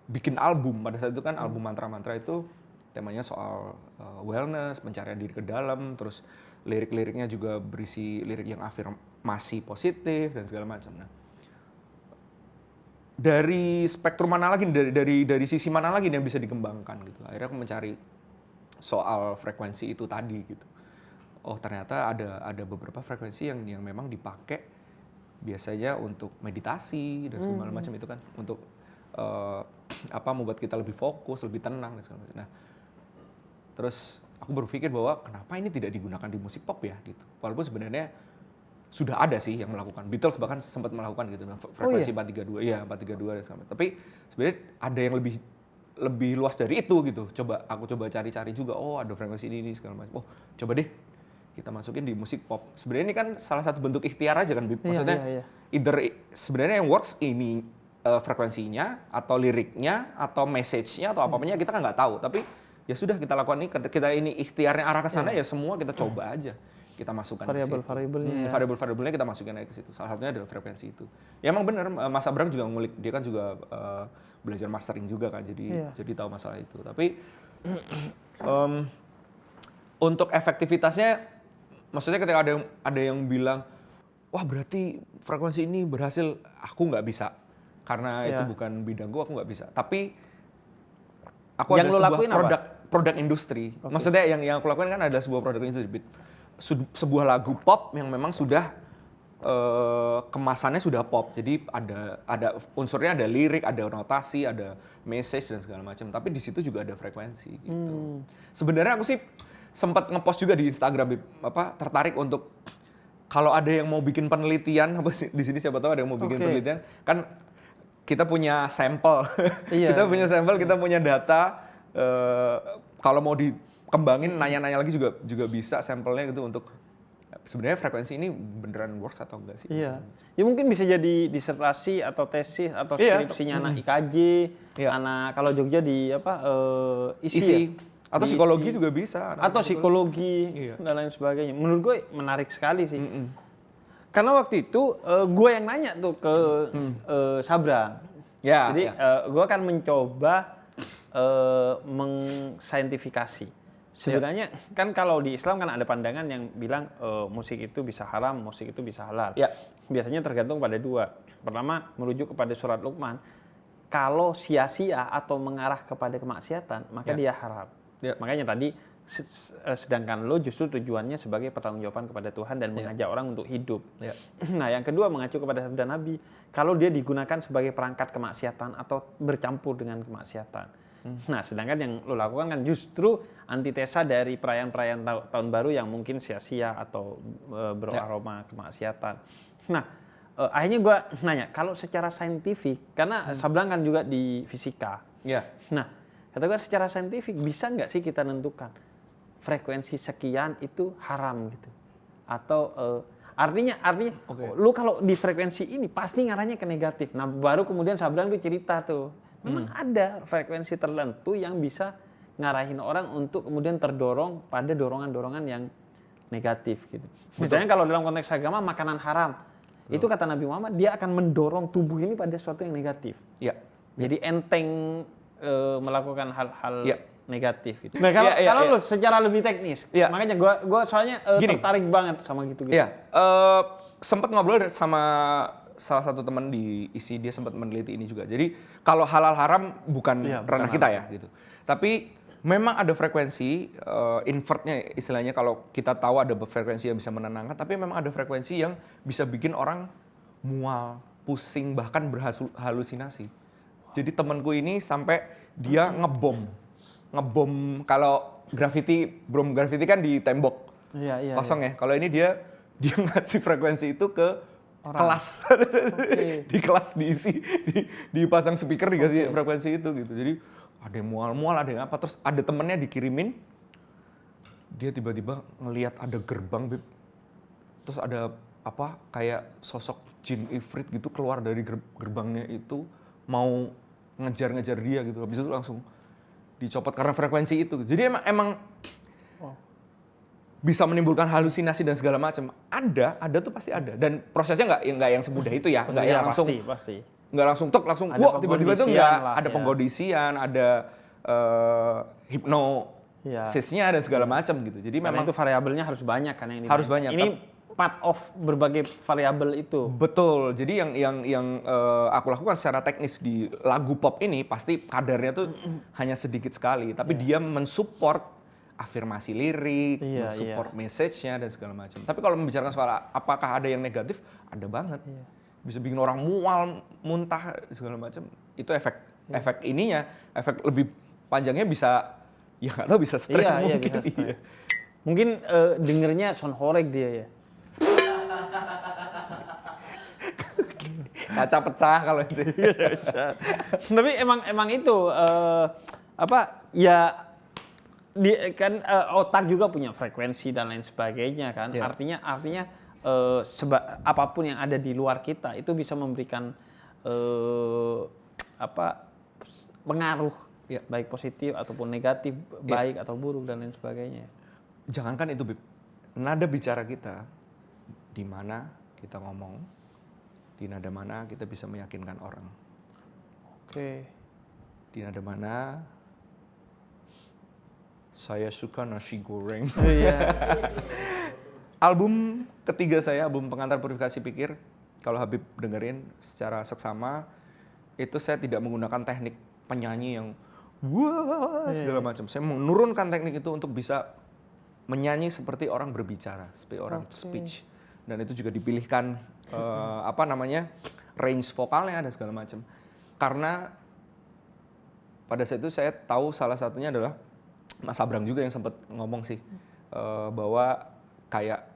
Speaker 1: bikin album pada saat itu kan album mantra-mantra itu temanya soal wellness, pencarian diri ke dalam, terus lirik-liriknya juga berisi lirik yang afirmasi positif dan segala macam. Nah, dari spektrum mana lagi, dari sisi mana lagi yang bisa dikembangkan gitu. Akhirnya aku mencari soal frekuensi itu tadi gitu. Oh, ternyata ada beberapa frekuensi yang memang dipakai biasanya untuk meditasi dan segala macam itu kan, untuk membuat kita lebih fokus, lebih tenang dan segala macam. Nah, terus aku berpikir bahwa kenapa ini tidak digunakan di musik pop ya gitu. Walaupun sebenarnya sudah ada sih yang melakukan. Beatles bahkan sempat melakukan gitu, frekuensi 432, ya 432 dan segala macam. Tapi sebenarnya ada yang lebih luas dari itu gitu. Aku coba cari-cari juga, oh ada frekuensi ini segala macam. Oh, coba deh kita masukin di musik pop. Sebenarnya ini kan salah satu bentuk ikhtiar aja kan, Bib. Maksudnya either sebenarnya yang works ini frekuensinya atau liriknya atau message-nya atau apapanya kita kan nggak tahu. Tapi ya sudah, kita lakukan ini, kita ini ikhtiarnya arah ke sana, ya semua kita coba aja. Kita masukkan
Speaker 2: variabel-variabelnya.
Speaker 1: Variabel-variabelnya kita masukin aja ke situ. Salah satunya adalah frekuensi itu. Ya emang benar, Mas Abrang juga ngulik, dia kan juga belajar mastering juga kan, jadi tahu masalah itu. Tapi untuk efektivitasnya, maksudnya ketika ada yang bilang, wah berarti frekuensi ini berhasil, aku nggak bisa karena itu bukan bidangku, aku nggak bisa. Tapi aku
Speaker 2: yang
Speaker 1: ada sebuah produk industri. Maksudnya yang aku lakukan kan adalah sebuah produk industri. Sebuah lagu pop yang memang sudah kemasannya sudah pop, jadi ada unsurnya, ada lirik, ada notasi, ada message dan segala macam. Tapi di situ juga ada frekuensi gitu. Sebenarnya aku sih sempat ngepost juga di Instagram, tertarik untuk kalau ada yang mau bikin penelitian di sini, siapa tahu ada yang mau bikin penelitian, kan kita punya sampel, kita punya data. Kalau mau dikembangin, nanya-nanya lagi juga bisa sampelnya gitu untuk sebenarnya frekuensi ini beneran works atau enggak sih?
Speaker 2: Iya. Ya mungkin bisa jadi disertasi atau tesis atau
Speaker 1: Iya.
Speaker 2: skripsinya anak IKJ,
Speaker 1: Iya.
Speaker 2: anak kalau Jogja di apa isi,
Speaker 1: Isi.
Speaker 2: ya?
Speaker 1: Atau
Speaker 2: Di
Speaker 1: psikologi
Speaker 2: isi.
Speaker 1: juga bisa.
Speaker 2: Atau psikologi
Speaker 1: Iya.
Speaker 2: dan lain sebagainya. Menurut gue menarik sekali sih. Karena waktu itu gue yang nanya tuh ke Sabrang.
Speaker 1: Ya.
Speaker 2: Jadi
Speaker 1: ya.
Speaker 2: gue akan mencoba mengsaintifikasi. Sebenarnya kan kalau di Islam kan ada pandangan yang bilang musik itu bisa haram, musik itu bisa halal.
Speaker 1: Ya.
Speaker 2: Biasanya tergantung pada dua. Pertama merujuk kepada surat Luqman. Kalau sia-sia atau mengarah kepada kemaksiatan, maka dia haram.
Speaker 1: Ya.
Speaker 2: Makanya tadi sedangkan lo justru tujuannya sebagai pertanggungjawaban kepada Tuhan dan mengajak orang untuk hidup.
Speaker 1: Ya.
Speaker 2: Nah, yang kedua mengacu kepada sabda Nabi, kalau dia digunakan sebagai perangkat kemaksiatan atau bercampur dengan kemaksiatan. Nah, sedangkan yang lo lakukan kan justru antitesa dari perayaan-perayaan tahun baru yang mungkin sia-sia atau beraroma kemaksiatan. Nah, akhirnya gue nanya, kalau secara saintifik, karena Sabrang kan juga di fisika.
Speaker 1: Ya.
Speaker 2: Nah, kata gue secara saintifik bisa nggak sih kita nentukan frekuensi sekian itu haram gitu? Atau artinya lu kalau di frekuensi ini pasti ngarahnya ke negatif. Nah, baru kemudian Sabrang tuh cerita tuh, memang ada frekuensi tertentu yang bisa ngarahin orang untuk kemudian terdorong pada dorongan-dorongan yang negatif gitu. Misalnya kalau dalam konteks agama makanan haram, itu kata Nabi Muhammad dia akan mendorong tubuh ini pada sesuatu yang negatif.
Speaker 1: Ya.
Speaker 2: Jadi enteng melakukan hal-hal negatif gitu. Nah, kalau lu secara lebih teknis, makanya gua soalnya tertarik banget sama gitu-gitu.
Speaker 1: Iya, sempat ngobrol sama salah satu teman di isi, dia sempat meneliti ini juga. Jadi kalau halal haram bukan ranah kita ya gitu. Tapi memang ada frekuensi invertnya istilahnya, kalau kita tahu ada frekuensi yang bisa menenangkan, tapi memang ada frekuensi yang bisa bikin orang mual, pusing, bahkan berhalusinasi. Jadi temanku ini sampai dia ngebom kalau bom graffiti kan di tembok kosong ya. Kalau ini dia ngasih frekuensi itu ke orang. Kelas. Di kelas diisi, dipasang speaker dikasih frekuensi itu gitu. Jadi ada yang mual-mual, ada yang apa, terus ada temennya dikirimin, dia tiba-tiba ngelihat ada gerbang, Beb. Terus ada apa kayak sosok jin ifrit gitu keluar dari gerbangnya itu, mau ngejar-ngejar dia gitu. Habis itu langsung dicopot karena frekuensi itu. Jadi emang bisa menimbulkan halusinasi dan segala macam. Ada tuh pasti ada. Dan prosesnya nggak yang semudah itu ya. Nggak yang langsung
Speaker 2: pasti.
Speaker 1: Nggak langsung wah tiba-tiba tuh nggak ada penggondisian, ada hipnosisnya dan segala macam gitu. Jadi
Speaker 2: memang itu variabelnya harus banyak kan yang ini.
Speaker 1: Harus banyak.
Speaker 2: Ini part of berbagai variabel itu.
Speaker 1: Betul. Jadi yang aku lakukan secara teknis di lagu pop ini pasti kadarnya tuh hanya sedikit sekali, tapi dia mensupport afirmasi lirik, mensupport message-nya dan segala macam. Tapi kalau membicarakan soal apakah ada yang negatif, ada banget. Bisa bikin orang mual, muntah segala macam. Itu efek ininya, efek lebih panjangnya bisa ya nggak tahu, bisa stres mungkin. Bisa stres. Iya.
Speaker 2: Mungkin dengernya sound horeg dia ya.
Speaker 1: Kaca pecah kalau itu.
Speaker 2: Tapi emang itu kan otak juga punya frekuensi dan lain sebagainya kan. Artinya apapun yang ada di luar kita itu bisa memberikan pengaruh baik positif ataupun negatif, baik atau buruk dan lain sebagainya.
Speaker 1: Jangankan itu, Bib. Nada bicara kita, di mana kita ngomong, di nada mana kita bisa meyakinkan orang. Di nada mana saya suka nasi goreng. Album ketiga saya, album Pengantar Purifikasi Pikir, kalau Habib dengerin secara seksama, itu saya tidak menggunakan teknik penyanyi yang wah segala macam. Saya menurunkan teknik itu untuk bisa menyanyi seperti orang berbicara, seperti orang speech. Dan itu juga dipilihkan range vokalnya dan segala macam. Karena pada saat itu saya tahu salah satunya adalah Mas Sabrang juga yang sempat ngomong sih bahwa kayak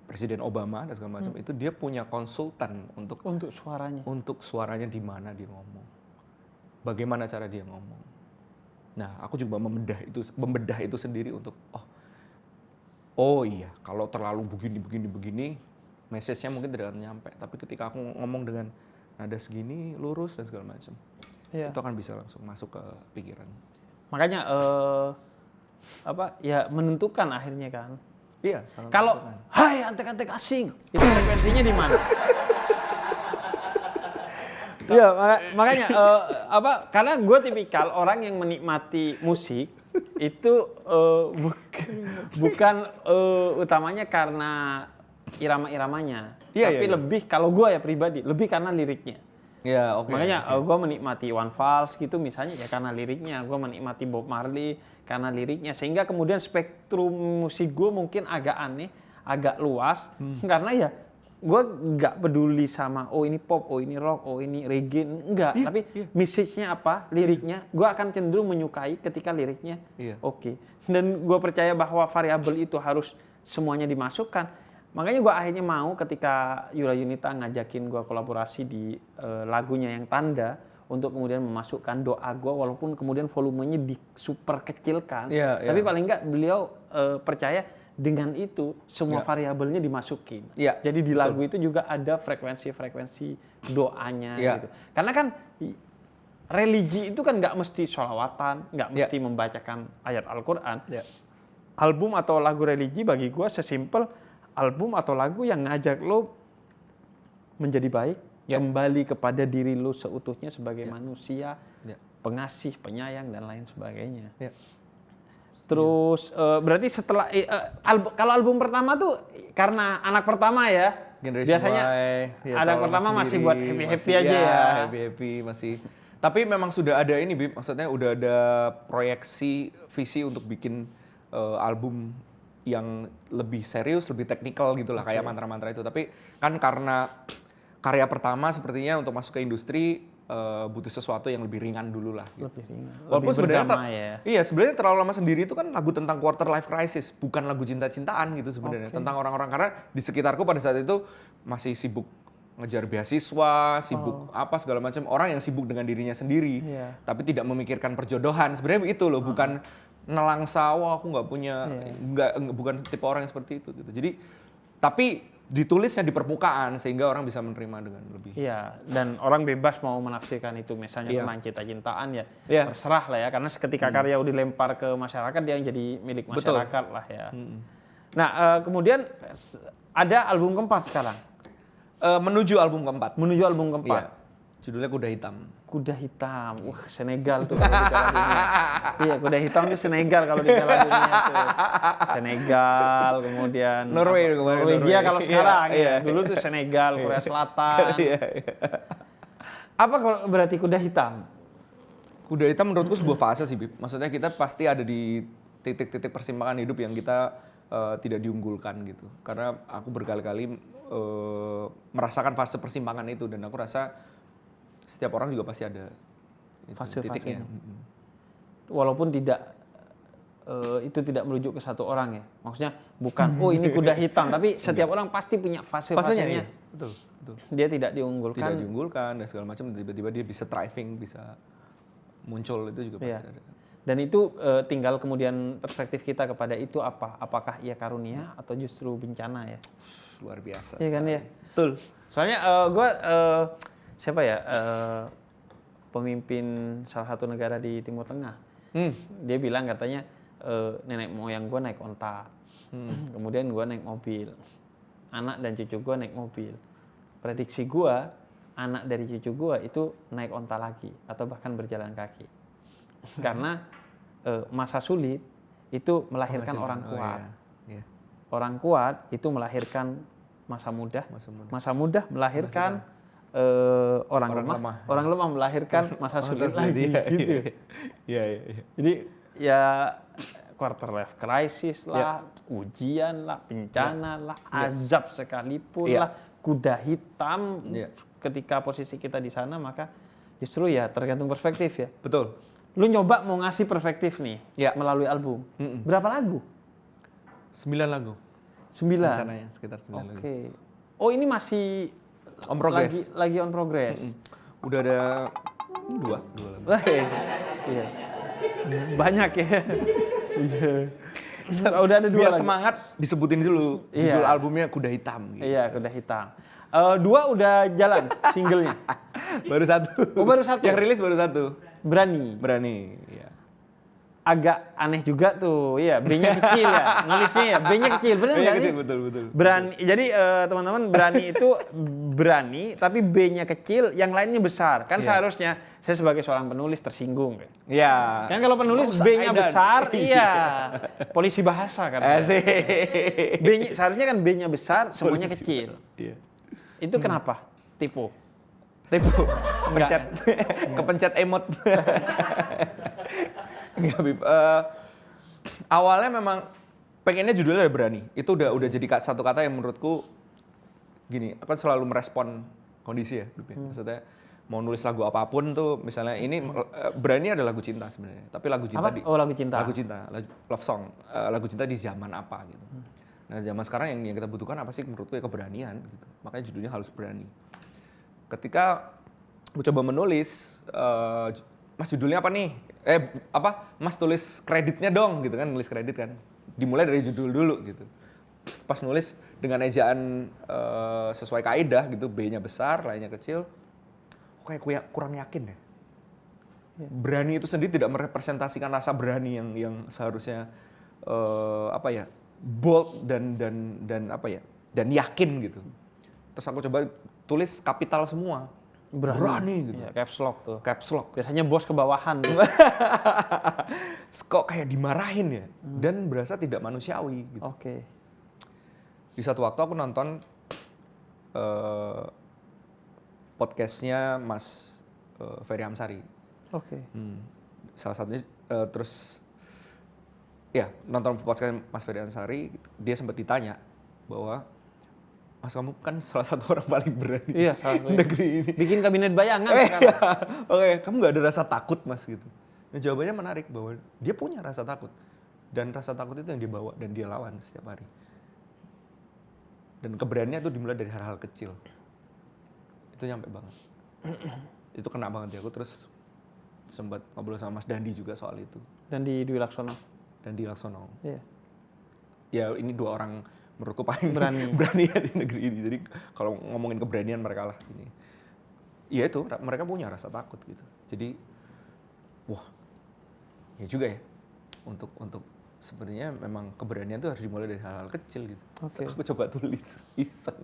Speaker 1: Presiden Obama dan segala macam itu dia punya konsultan untuk suaranya di mana dia ngomong, bagaimana cara dia ngomong. Nah, aku juga membedah itu sendiri untuk Oh iya, kalau terlalu begini, message-nya mungkin tidak akan nyampe. Tapi ketika aku ngomong dengan nada segini, lurus dan segala macam,
Speaker 2: Iya.
Speaker 1: itu akan bisa langsung masuk ke pikiran.
Speaker 2: Makanya ya menentukan akhirnya kan.
Speaker 1: Iya, sangat
Speaker 2: Kalau
Speaker 1: menentukan.
Speaker 2: hai antek-antek asing, itu frekuensinya di mana? Iya, makanya karena gue tipikal orang yang menikmati musik itu bukan utamanya karena irama-iramanya,
Speaker 1: Iya,
Speaker 2: tapi
Speaker 1: iya.
Speaker 2: lebih kalau gue ya pribadi lebih karena liriknya.
Speaker 1: Iya, oke.
Speaker 2: Makanya gue menikmati One Vals gitu misalnya ya karena liriknya, gue menikmati Bob Marley karena liriknya, sehingga kemudian spektrum musik gue mungkin agak aneh, agak luas, karena ya gue nggak peduli sama oh ini pop, oh ini rock, oh ini reggae, enggak,
Speaker 1: Iya,
Speaker 2: tapi
Speaker 1: iya.
Speaker 2: message-nya apa, liriknya, gue akan cenderung menyukai ketika liriknya
Speaker 1: Iya.
Speaker 2: oke. Dan gue percaya bahwa variabel itu harus semuanya dimasukkan. Makanya gue akhirnya mau ketika Yura Yunita ngajakin gue kolaborasi di lagunya yang Tanda untuk kemudian memasukkan doa gue, walaupun kemudian volumenya di super kecilkan,
Speaker 1: Iya,
Speaker 2: tapi
Speaker 1: iya.
Speaker 2: paling enggak beliau percaya dengan itu semua
Speaker 1: Iya.
Speaker 2: variabelnya dimasukin.
Speaker 1: Iya,
Speaker 2: Jadi di
Speaker 1: betul.
Speaker 2: lagu itu juga ada frekuensi-frekuensi doanya
Speaker 1: Iya.
Speaker 2: gitu. Karena kan religi itu kan nggak mesti sholawatan, nggak
Speaker 1: Iya.
Speaker 2: mesti membacakan ayat Al-Quran.
Speaker 1: Iya.
Speaker 2: Album atau lagu religi bagi gue sesimpel album atau lagu yang ngajak lo menjadi baik,
Speaker 1: Ya.
Speaker 2: kembali kepada diri lo seutuhnya sebagai manusia,
Speaker 1: Ya.
Speaker 2: pengasih, penyayang dan lain sebagainya.
Speaker 1: Ya.
Speaker 2: Terus berarti setelah kalau album pertama tuh karena anak pertama ya,
Speaker 1: Generation
Speaker 2: biasanya
Speaker 1: Y, ya,
Speaker 2: anak
Speaker 1: tahu
Speaker 2: pertama
Speaker 1: lah
Speaker 2: masih
Speaker 1: sendiri,
Speaker 2: buat happy-happy
Speaker 1: masih-
Speaker 2: aja ya.
Speaker 1: Happy-happy masih. Tapi memang sudah ada ini, Bib, maksudnya udah ada proyeksi visi untuk bikin album yang lebih serius, lebih teknikal gitu lah, kayak mantra-mantra itu. Tapi kan karena karya pertama sepertinya untuk masuk ke industri butuh sesuatu yang lebih ringan dulu lah. Gitu.
Speaker 2: Lebih ringan,
Speaker 1: Walaupun
Speaker 2: lebih
Speaker 1: sebenarnya
Speaker 2: berdamai ya.
Speaker 1: iya, sebenarnya Terlalu Lama Sendiri itu kan lagu tentang quarter life crisis, bukan lagu cinta-cintaan gitu sebenarnya.
Speaker 2: Oke.
Speaker 1: Tentang orang-orang, karena di sekitarku pada saat itu masih sibuk ngejar beasiswa, sibuk apa segala macam, orang yang sibuk dengan dirinya sendiri,
Speaker 2: Iya.
Speaker 1: tapi tidak memikirkan perjodohan. Sebenarnya itu loh, bukan nelangsa, wah aku nggak punya, bukan tipe orang yang seperti itu gitu. Jadi tapi ditulisnya di permukaan sehingga orang bisa menerima dengan lebih.
Speaker 2: Iya, dan orang bebas mau menafsirkan itu, misalnya
Speaker 1: Iya.
Speaker 2: tentang cinta-cintaan ya,
Speaker 1: Iya.
Speaker 2: terserah lah ya, karena ketika karya udah dilempar ke masyarakat dia yang jadi milik
Speaker 1: Betul.
Speaker 2: masyarakat lah ya. Nah, kemudian ada album keempat sekarang,
Speaker 1: Menuju album keempat.
Speaker 2: menuju album keempat.
Speaker 1: Iya. Judulnya Kuda Hitam.
Speaker 2: Kuda Hitam, wah Senegal tuh kalau di Piala Dunia. Iya, Kuda Hitam tuh Senegal kalau di Piala Dunia tuh. Senegal, kemudian
Speaker 1: Norway kemarin,
Speaker 2: Norwegia
Speaker 1: Norway.
Speaker 2: kalau
Speaker 1: Iya,
Speaker 2: sekarang
Speaker 1: iya.
Speaker 2: ya. Dulu tuh Senegal, Korea Selatan.
Speaker 1: Iya, iya.
Speaker 2: Apa kalau berarti Kuda Hitam?
Speaker 1: Kuda Hitam menurutku sebuah fase sih, Bib. Maksudnya kita pasti ada di titik-titik persimpangan hidup yang kita tidak diunggulkan gitu. Karena aku berkali-kali merasakan fase persimpangan itu, dan aku rasa setiap orang juga pasti ada itu,
Speaker 2: Fase-fase
Speaker 1: titiknya.
Speaker 2: itu. Walaupun itu tidak merujuk ke satu orang ya. Maksudnya bukan oh ini kuda hitam, tapi setiap orang pasti punya
Speaker 1: Fasenya,
Speaker 2: fase-fasenya.
Speaker 1: iya. Betul, betul.
Speaker 2: Dia tidak diunggulkan.
Speaker 1: Tidak diunggulkan dan segala macam, tiba-tiba dia bisa thriving, bisa muncul, itu juga pasti
Speaker 2: Iya.
Speaker 1: ada.
Speaker 2: Dan itu tinggal kemudian perspektif kita kepada itu apa? Apakah ia karunia atau justru bencana ya?
Speaker 1: Luar biasa.
Speaker 2: Iya kan ya?
Speaker 1: Betul.
Speaker 2: Soalnya gue siapa ya pemimpin salah satu negara di Timur Tengah. Dia bilang katanya nenek moyang gue naik onta, kemudian gue naik mobil, anak dan cucu gue naik mobil. Prediksi gue anak dari cucu gue itu naik onta lagi atau bahkan berjalan kaki, karena masa sulit itu melahirkan orang kuat.
Speaker 1: Iya.
Speaker 2: Orang kuat itu melahirkan masa muda,
Speaker 1: Masa muda.
Speaker 2: masa muda melahirkan orang lemah, orang lemah melahirkan masa sulit lagi,
Speaker 1: Iya,
Speaker 2: gitu.
Speaker 1: Iya, iya, iya.
Speaker 2: Jadi ya quarter life crisis lah, ujian lah, bencana lah, azab sekalipun
Speaker 1: Iya.
Speaker 2: lah, kuda hitam.
Speaker 1: Iya.
Speaker 2: Ketika posisi kita di sana, maka justru ya tergantung perspektif ya.
Speaker 1: Betul.
Speaker 2: Lu nyoba mau ngasih perspektif nih
Speaker 1: Iya.
Speaker 2: melalui album. Berapa lagu?
Speaker 1: 9 lagu.
Speaker 2: 9.
Speaker 1: Rencananya sekitar 9 lagu.
Speaker 2: Oke. Oh ini masih
Speaker 1: On progress.
Speaker 2: lagi on progress.
Speaker 1: Udah ada dua lagu.
Speaker 2: Wah, iya. Banyak ya. Iya. Udah ada 2
Speaker 1: Biar
Speaker 2: lagi.
Speaker 1: semangat disebutin dulu. Judul
Speaker 2: Iya.
Speaker 1: albumnya Kuda Hitam. Gitu.
Speaker 2: Iya, Kuda Hitam. 2 udah jalan singlenya.
Speaker 1: Baru 1.
Speaker 2: Oh, baru 1.
Speaker 1: Yang rilis baru 1.
Speaker 2: Berani.
Speaker 1: Berani. Iya.
Speaker 2: Agak aneh juga tuh, iya, B-nya kecil ya, nulisnya ya, B-nya kecil, bener
Speaker 1: Iya
Speaker 2: nggak
Speaker 1: kecil,
Speaker 2: sih?
Speaker 1: betul.
Speaker 2: Berani, jadi teman-teman berani itu berani, tapi B-nya kecil, yang lainnya besar. Kan
Speaker 1: Iya.
Speaker 2: seharusnya saya sebagai seorang penulis tersinggung.
Speaker 1: Iya.
Speaker 2: Kan kalau penulis
Speaker 1: Nggak usah,
Speaker 2: B-nya
Speaker 1: Aidan.
Speaker 2: besar, iya, polisi bahasa kan.
Speaker 1: Asik.
Speaker 2: B-nya, seharusnya kan B-nya besar, semuanya kecil.
Speaker 1: Iya.
Speaker 2: Itu kenapa? Tipu.
Speaker 1: Tipu.
Speaker 2: Enggak.
Speaker 1: Kepencet emot. Enggak, Bib. Awalnya memang pengennya judulnya ada berani. Itu udah jadi satu kata yang menurutku gini, aku kan selalu merespon kondisi ya, Bib. Maksudnya mau nulis lagu apapun tuh, misalnya ini berani ada lagu cinta sebenarnya, tapi lagu cinta
Speaker 2: Apa? Oh, lagu cinta.
Speaker 1: Lagu cinta, love song, lagu cinta di zaman apa gitu. Nah, zaman sekarang yang kita butuhkan apa sih menurutku ya keberanian gitu. Makanya judulnya Halus Berani. Ketika aku coba menulis, Mas judulnya apa nih? Mas tulis kreditnya dong gitu kan, nulis kredit kan. Dimulai dari judul dulu gitu. Pas nulis dengan ejaan sesuai kaidah gitu, B-nya besar, lainnya kecil. Kayak kurang yakin ya. Berani itu sendiri tidak merepresentasikan rasa berani yang seharusnya bold dan yakin gitu. Terus aku coba tulis kapital semua. Berani gitu.
Speaker 2: Iya, caps lock tuh.
Speaker 1: Caps lock.
Speaker 2: Biasanya bos ke bawahan.
Speaker 1: Kok kayak dimarahin ya, dan berasa tidak manusiawi gitu.
Speaker 2: Oke.
Speaker 1: Di satu waktu aku nonton podcastnya Mas Ferry Amsari.
Speaker 2: Oke.
Speaker 1: Salah satunya terus ya nonton podcast Mas Ferry Amsari, dia sempat ditanya bahwa Mas kamu kan salah satu orang paling berani
Speaker 2: Iya, salah
Speaker 1: di negeri ini.
Speaker 2: Bikin kabinet bayangan sekarang.
Speaker 1: Oke, kamu nggak ada rasa takut Mas gitu. Nah, jawabannya menarik bahwa dia punya rasa takut, dan rasa takut itu yang dia bawa dan dia lawan setiap hari. Dan keberanian itu dimulai dari hal-hal kecil. Itu nyampe banget. Itu kena banget di aku. Terus sempat ngobrol sama Mas Dandi juga soal itu.
Speaker 2: Dan di Dwi Laksono.
Speaker 1: Dan di Laksono.
Speaker 2: Iya.
Speaker 1: Ya ini 2 orang menurutku paling
Speaker 2: Berani.
Speaker 1: berani ya di negeri ini. Jadi kalau ngomongin keberanian mereka lah ini. Ya itu, mereka punya rasa takut gitu. Jadi, wah, ya juga ya. Untuk sebenarnya memang keberanian itu harus dimulai dari hal-hal kecil gitu.
Speaker 2: Oke.
Speaker 1: Aku coba tulis iseng.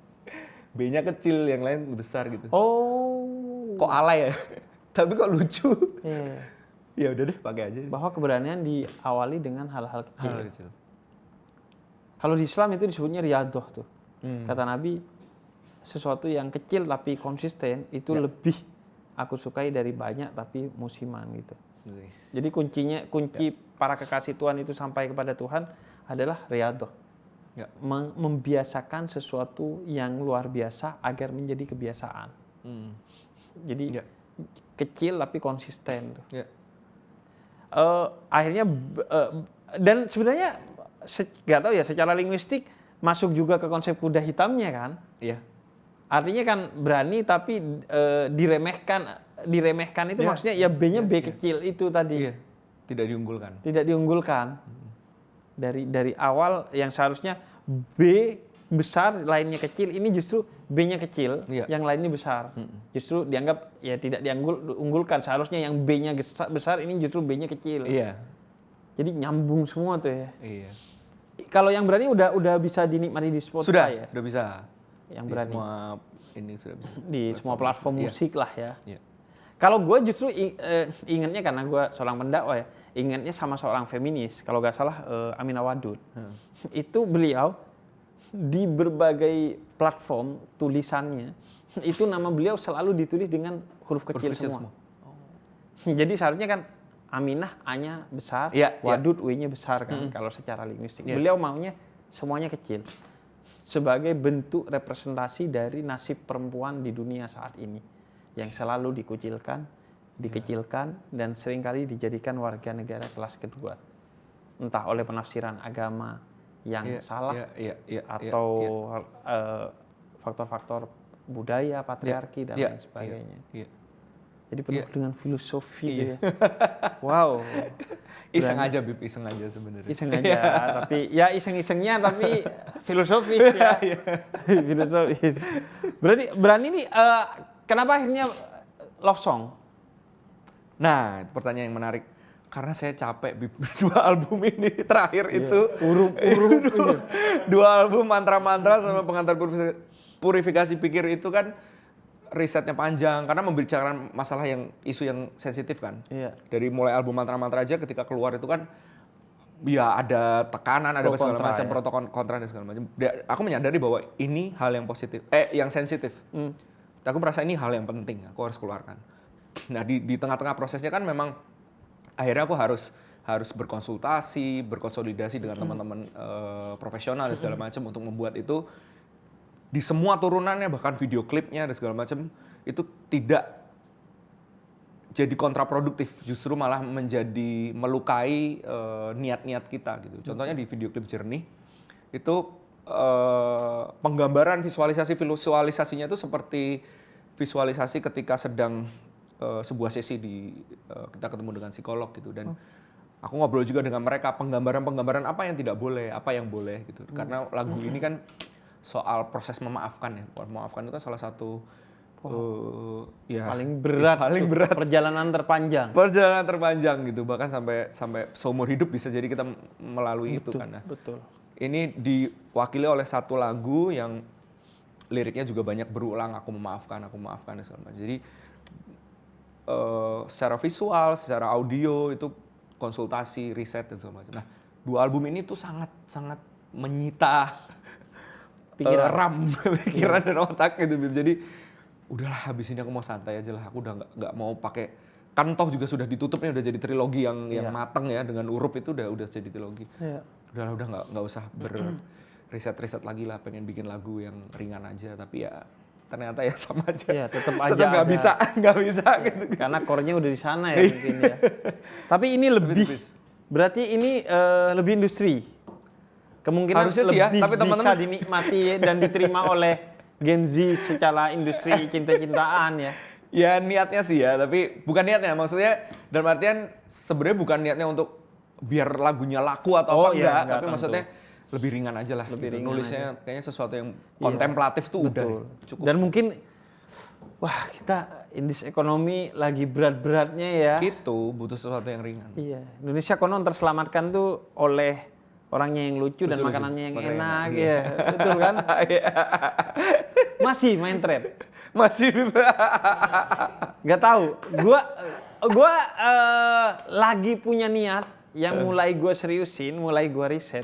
Speaker 1: B-nya kecil, yang lain besar gitu.
Speaker 2: Oh.
Speaker 1: Kok alay ya? Tapi kok lucu.
Speaker 2: Iya.
Speaker 1: Ya udah deh, pakai aja.
Speaker 2: Bahwa keberanian diawali dengan hal-hal kecil.
Speaker 1: Hal kecil.
Speaker 2: Kalau di Islam itu disebutnya riyadhah tuh. Kata Nabi, sesuatu yang kecil tapi konsisten itu lebih aku sukai dari banyak tapi musiman gitu.
Speaker 1: Nice.
Speaker 2: Jadi kunci para kekasih Tuhan itu sampai kepada Tuhan adalah riyadhah.
Speaker 1: Ya.
Speaker 2: Membiasakan sesuatu yang luar biasa agar menjadi kebiasaan. Jadi kecil tapi konsisten tuh.
Speaker 1: Ya.
Speaker 2: Akhirnya dan sebenarnya nggak tahu ya, secara linguistik masuk juga ke konsep kuda hitamnya kan.
Speaker 1: Iya.
Speaker 2: Artinya kan berani tapi diremehkan itu maksudnya ya B-nya B kecil itu tadi.
Speaker 1: Iya. Tidak diunggulkan.
Speaker 2: Tidak diunggulkan. Dari awal yang seharusnya B besar, lainnya kecil, ini justru B-nya kecil, yang lainnya besar. Justru dianggap ya tidak diunggulkan. Seharusnya yang B-nya besar, ini justru B-nya kecil.
Speaker 1: Iya.
Speaker 2: Jadi nyambung semua tuh ya.
Speaker 1: Iya.
Speaker 2: Kalau yang berani udah bisa dinikmati di Spotify ya?
Speaker 1: Sudah bisa.
Speaker 2: Yang
Speaker 1: Di
Speaker 2: berani.
Speaker 1: semua ini sudah bisa.
Speaker 2: Di semua platform musik lah ya.
Speaker 1: Iya.
Speaker 2: Kalau gue justru ingatnya karena gue seorang pendakwah ya, ingatnya sama seorang feminis. Kalau nggak salah Aminah Wadud. Itu beliau di berbagai platform tulisannya, itu nama beliau selalu ditulis dengan huruf kecil semua. Jadi seharusnya kan Aminah A-nya besar, Wadud W-nya besar kan kalau secara linguistik. Beliau maunya semuanya kecil. Sebagai bentuk representasi dari nasib perempuan di dunia saat ini yang selalu dikucilkan, dikecilkan dan seringkali dijadikan warga negara kelas kedua. Entah oleh penafsiran agama yang salah atau faktor-faktor budaya, patriarki dan lain sebagainya. Jadi penuh
Speaker 1: Iya.
Speaker 2: dengan filosofi
Speaker 1: Iya.
Speaker 2: gitu ya. Wow.
Speaker 1: Iseng aja Bib, iseng aja sebenarnya.
Speaker 2: Iseng aja, tapi ya iseng-isengnya tapi filosofis ya. Filosofis. Berarti berani nih, kenapa akhirnya love song?
Speaker 1: Nah, itu pertanyaan yang menarik. Karena saya capek Bib. 2 album ini terakhir itu.
Speaker 2: Urup-urup.
Speaker 1: Dua album mantra-mantra sama pengantar purifikasi pikir itu kan risetnya panjang karena membicarakan masalah yang isu yang sensitif kan.
Speaker 2: Iya.
Speaker 1: Dari mulai album mantra-mantra aja ketika keluar itu kan ya ada tekanan, ada
Speaker 2: Pro
Speaker 1: segala
Speaker 2: kontra,
Speaker 1: macam
Speaker 2: ya.
Speaker 1: protokol kontra dan segala macam. Aku menyadari bahwa ini hal yang positif, yang sensitif. Aku merasa ini hal yang penting, aku harus keluarkan. Nah di tengah-tengah prosesnya kan memang akhirnya aku harus berkonsultasi, berkonsolidasi dengan teman-teman profesional dan segala macam untuk membuat itu di semua turunannya bahkan video klipnya dan segala macam itu tidak jadi kontraproduktif, justru malah menjadi melukai niat-niat kita gitu. Contohnya di video klip Jernih itu penggambaran visualisasinya itu seperti visualisasi ketika sedang sebuah sesi kita ketemu dengan psikolog gitu dan aku ngobrol juga dengan mereka penggambaran apa yang tidak boleh, apa yang boleh gitu. Karena lagu ini kan soal proses memaafkan ya. Memaafkan itu kan salah satu ya
Speaker 2: Paling berat perjalanan terpanjang.
Speaker 1: perjalanan terpanjang gitu. Bahkan sampai seumur hidup bisa jadi kita melalui itu kan. Nah,
Speaker 2: Betul.
Speaker 1: ini diwakili oleh satu lagu yang liriknya juga banyak berulang, aku memaafkan dan segala macam. Jadi secara visual, secara audio itu konsultasi, riset dan segala macam. Nah, 2 album ini tuh sangat menyita pikiran dan otak gitu Bib. Jadi udahlah habis ini aku mau santai aja lah. Aku udah nggak mau pakai kan toh juga sudah ditutup nih udah jadi trilogi yang mateng ya dengan Urup itu udah jadi trilogi.
Speaker 2: Iya.
Speaker 1: Udah nggak usah riset lagi lah, pengen bikin lagu yang ringan aja tapi ya ternyata ya sama aja.
Speaker 2: Iya, tetap aja
Speaker 1: nggak
Speaker 2: ada.
Speaker 1: bisa gitu.
Speaker 2: Karena core-nya udah di sana ya mungkin ya. Tapi ini lebih berarti ini lebih industri. Kemungkinan
Speaker 1: Harusnya sih ya,
Speaker 2: lebih
Speaker 1: tapi teman-teman
Speaker 2: bisa dinikmati dan diterima oleh Gen Z secara industri cinta-cintaan ya.
Speaker 1: Ya niatnya sih ya, tapi bukan niatnya. Maksudnya dalam artian sebenarnya bukan niatnya untuk biar lagunya laku atau apa enggak, tapi
Speaker 2: tentu.
Speaker 1: maksudnya lebih ringan aja lah.
Speaker 2: Lebih
Speaker 1: gitu.
Speaker 2: ringan
Speaker 1: Nulisnya kayaknya sesuatu yang kontemplatif tuh udah cukup.
Speaker 2: Dan mungkin wah kita in this ekonomi lagi berat-beratnya ya.
Speaker 1: Gitu, butuh sesuatu yang ringan.
Speaker 2: Iya, Indonesia konon terselamatkan tuh oleh orangnya yang lucu dan makanannya yang enak ya. Betul kan? Masih main trap.
Speaker 1: Masih
Speaker 2: Gak tahu. Gua lagi punya niat yang mulai gue seriusin, mulai gue riset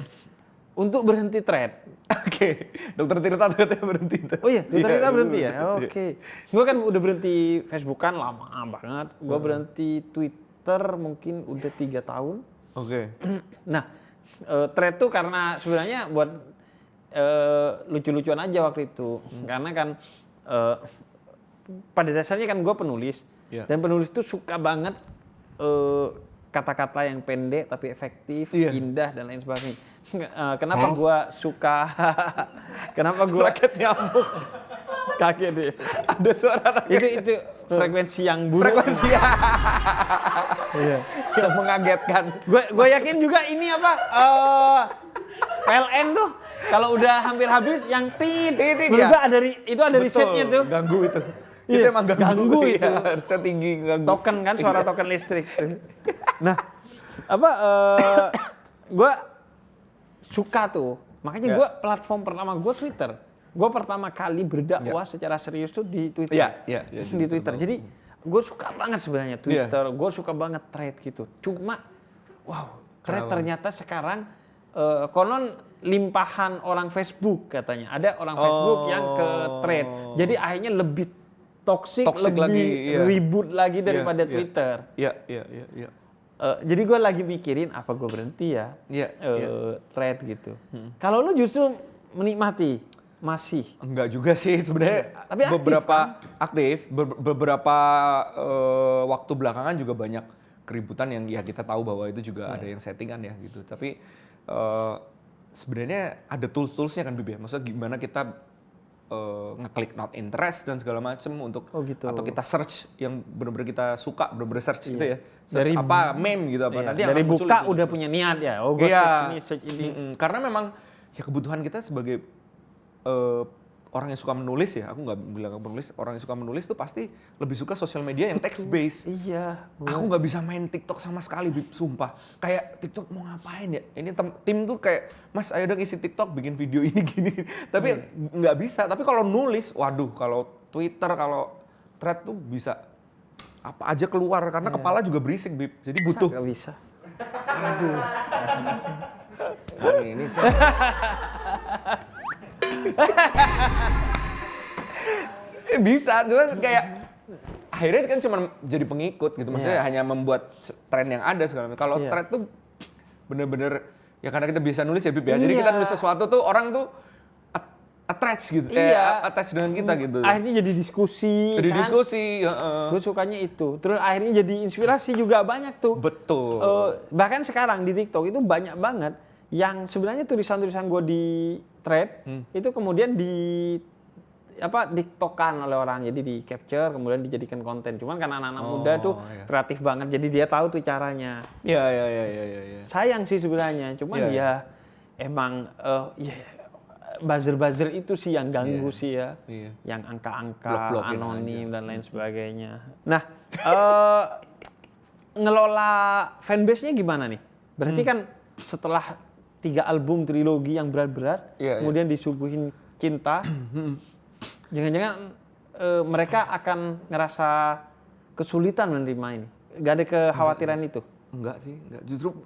Speaker 2: untuk berhenti thread.
Speaker 1: Oke, Dokter Tirta katanya berhenti.
Speaker 2: Oh iya, Dokter Tirta berhenti ya? Oke. Gue kan udah berhenti Facebookan lama banget. Gue berhenti Twitter mungkin udah 3 tahun.
Speaker 1: Oke.
Speaker 2: Nah, thread tuh karena sebenarnya buat lucu-lucuan aja waktu itu. Karena kan pada dasarnya kan gue penulis. Dan penulis tuh suka banget kata-kata yang pendek tapi efektif, indah dan lain sebagainya. Kenapa gue suka? Kenapa gue
Speaker 1: raket nyamuk?
Speaker 2: Kaget deh.
Speaker 1: Ada suara raket.
Speaker 2: Itu frekuensi yang buruk.
Speaker 1: Frekuensi. Iya. Mengagetkan.
Speaker 2: Gue yakin juga ini apa? PLN tuh kalau udah hampir habis yang tit. Itu ada risetnya tuh.
Speaker 1: Ganggu itu.
Speaker 2: Itu
Speaker 1: emang ganggu
Speaker 2: itu.
Speaker 1: Harusnya tinggi ganggu.
Speaker 2: Token kan suara token listrik. Nah, gue suka tuh. Makanya gue platform pertama gue Twitter. Gue pertama kali berdakwah secara serius tuh di Twitter. Di Twitter. Jadi gue suka banget sebenarnya Twitter. Gue suka banget thread gitu. Cuma, wow, thread ternyata sekarang konon limpahan orang Facebook katanya. Ada orang Facebook yang ke thread. Jadi akhirnya lebih toksik lebih lagi, ribut lagi daripada Twitter.
Speaker 1: Iya.
Speaker 2: Jadi gue lagi mikirin apa gue berhenti ya thread gitu. Kalau lu justru menikmati masih?
Speaker 1: Enggak juga sih sebenarnya.
Speaker 2: Tapi
Speaker 1: aktif, beberapa waktu belakangan juga banyak keributan yang ya kita tahu bahwa itu juga ada yang settingan ya gitu. Tapi sebenarnya ada tools-toolsnya kan Bibi. Maksudnya gimana kita ngeklik not interest dan segala macem untuk
Speaker 2: gitu.
Speaker 1: atau kita search yang benar-benar kita suka, benar-benar search gitu ya. Search
Speaker 2: Dari
Speaker 1: apa meme gitu apa nanti
Speaker 2: dari
Speaker 1: akan muncul
Speaker 2: buka
Speaker 1: itu.
Speaker 2: udah punya niat ya. Oh, gue search ini.
Speaker 1: Karena memang ya kebutuhan kita sebagai orang yang suka menulis ya, aku nggak bilang penulis, orang yang suka menulis tuh pasti lebih suka sosial media yang text based.
Speaker 2: Iya.
Speaker 1: Aku nggak bisa main TikTok sama sekali, Bib, sumpah. Kayak TikTok mau ngapain ya? Ini tim tuh kayak, Mas ayo dong isi TikTok, bikin video ini gini. Tapi nggak bisa. Tapi kalau nulis, waduh, kalau Twitter, kalau thread tuh bisa apa aja keluar karena kepala juga berisik, Bib. Jadi butuh.
Speaker 2: Nggak bisa.
Speaker 1: Aduh. Ini sih. Bisa, cuman kayak akhirnya kan cuma jadi pengikut gitu. Maksudnya hanya membuat tren yang ada segala macam. Kalau thread tuh bener-bener ya karena kita bisa nulis ya, Bib ya. Jadi kita nulis sesuatu tuh orang tuh attach gitu. Attach dengan kita gitu.
Speaker 2: Akhirnya jadi diskusi.
Speaker 1: Jadi diskusi,
Speaker 2: Gue sukanya itu. Terus akhirnya jadi inspirasi juga banyak tuh.
Speaker 1: Betul.
Speaker 2: Bahkan sekarang di TikTok itu banyak banget yang sebenarnya tulisan-tulisan gue di thread itu kemudian diktokan oleh orang, jadi di capture kemudian dijadikan konten. Cuman kan anak-anak muda tuh kreatif banget, jadi dia tahu tuh caranya.
Speaker 1: Iya.
Speaker 2: Sayang sih sebenarnya, cuman ya emang buzzer itu sih yang ganggu sih ya, yang angka-angka anonim dan lain sebagainya. Nah, ngelola fanbase-nya gimana nih? Berarti kan setelah 3 album trilogi yang berat-berat, kemudian disuguhin cinta, jangan-jangan mereka akan ngerasa kesulitan menerima ini. Gak ada kekhawatiran itu?
Speaker 1: Enggak sih, enggak. Justru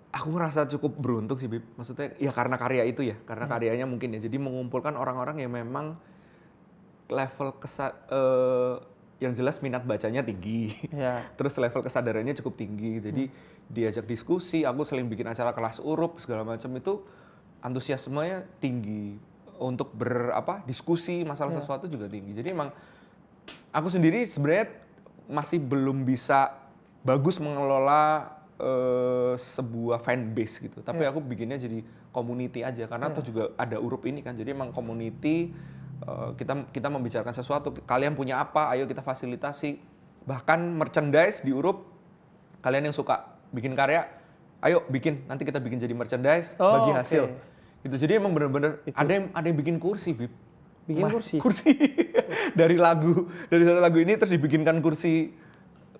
Speaker 1: aku ngerasa cukup beruntung sih, Bib. Maksudnya ya karena karya itu ya, karena karyanya mungkin ya. Jadi mengumpulkan orang-orang yang memang level yang jelas minat bacanya tinggi. Terus level kesadarannya cukup tinggi. Jadi diajak diskusi, aku sering bikin acara kelas urup segala macam itu antusiasmenya tinggi. Untuk diskusi masalah sesuatu juga tinggi. Jadi emang aku sendiri sebenarnya masih belum bisa bagus mengelola sebuah fan base gitu. Tapi aku bikinnya jadi community aja karena tuh juga ada urup ini kan. Jadi emang community, kita membicarakan sesuatu. Kalian punya apa? Ayo kita fasilitasi. Bahkan merchandise di urup, kalian yang suka bikin karya, ayo bikin. Nanti kita bikin jadi merchandise, bagi hasil. Gitu. Jadi emang bener-bener ada yang bikin kursi, Bib.
Speaker 2: Bikin
Speaker 1: kursi dari satu lagu ini terus dibikinkan kursi,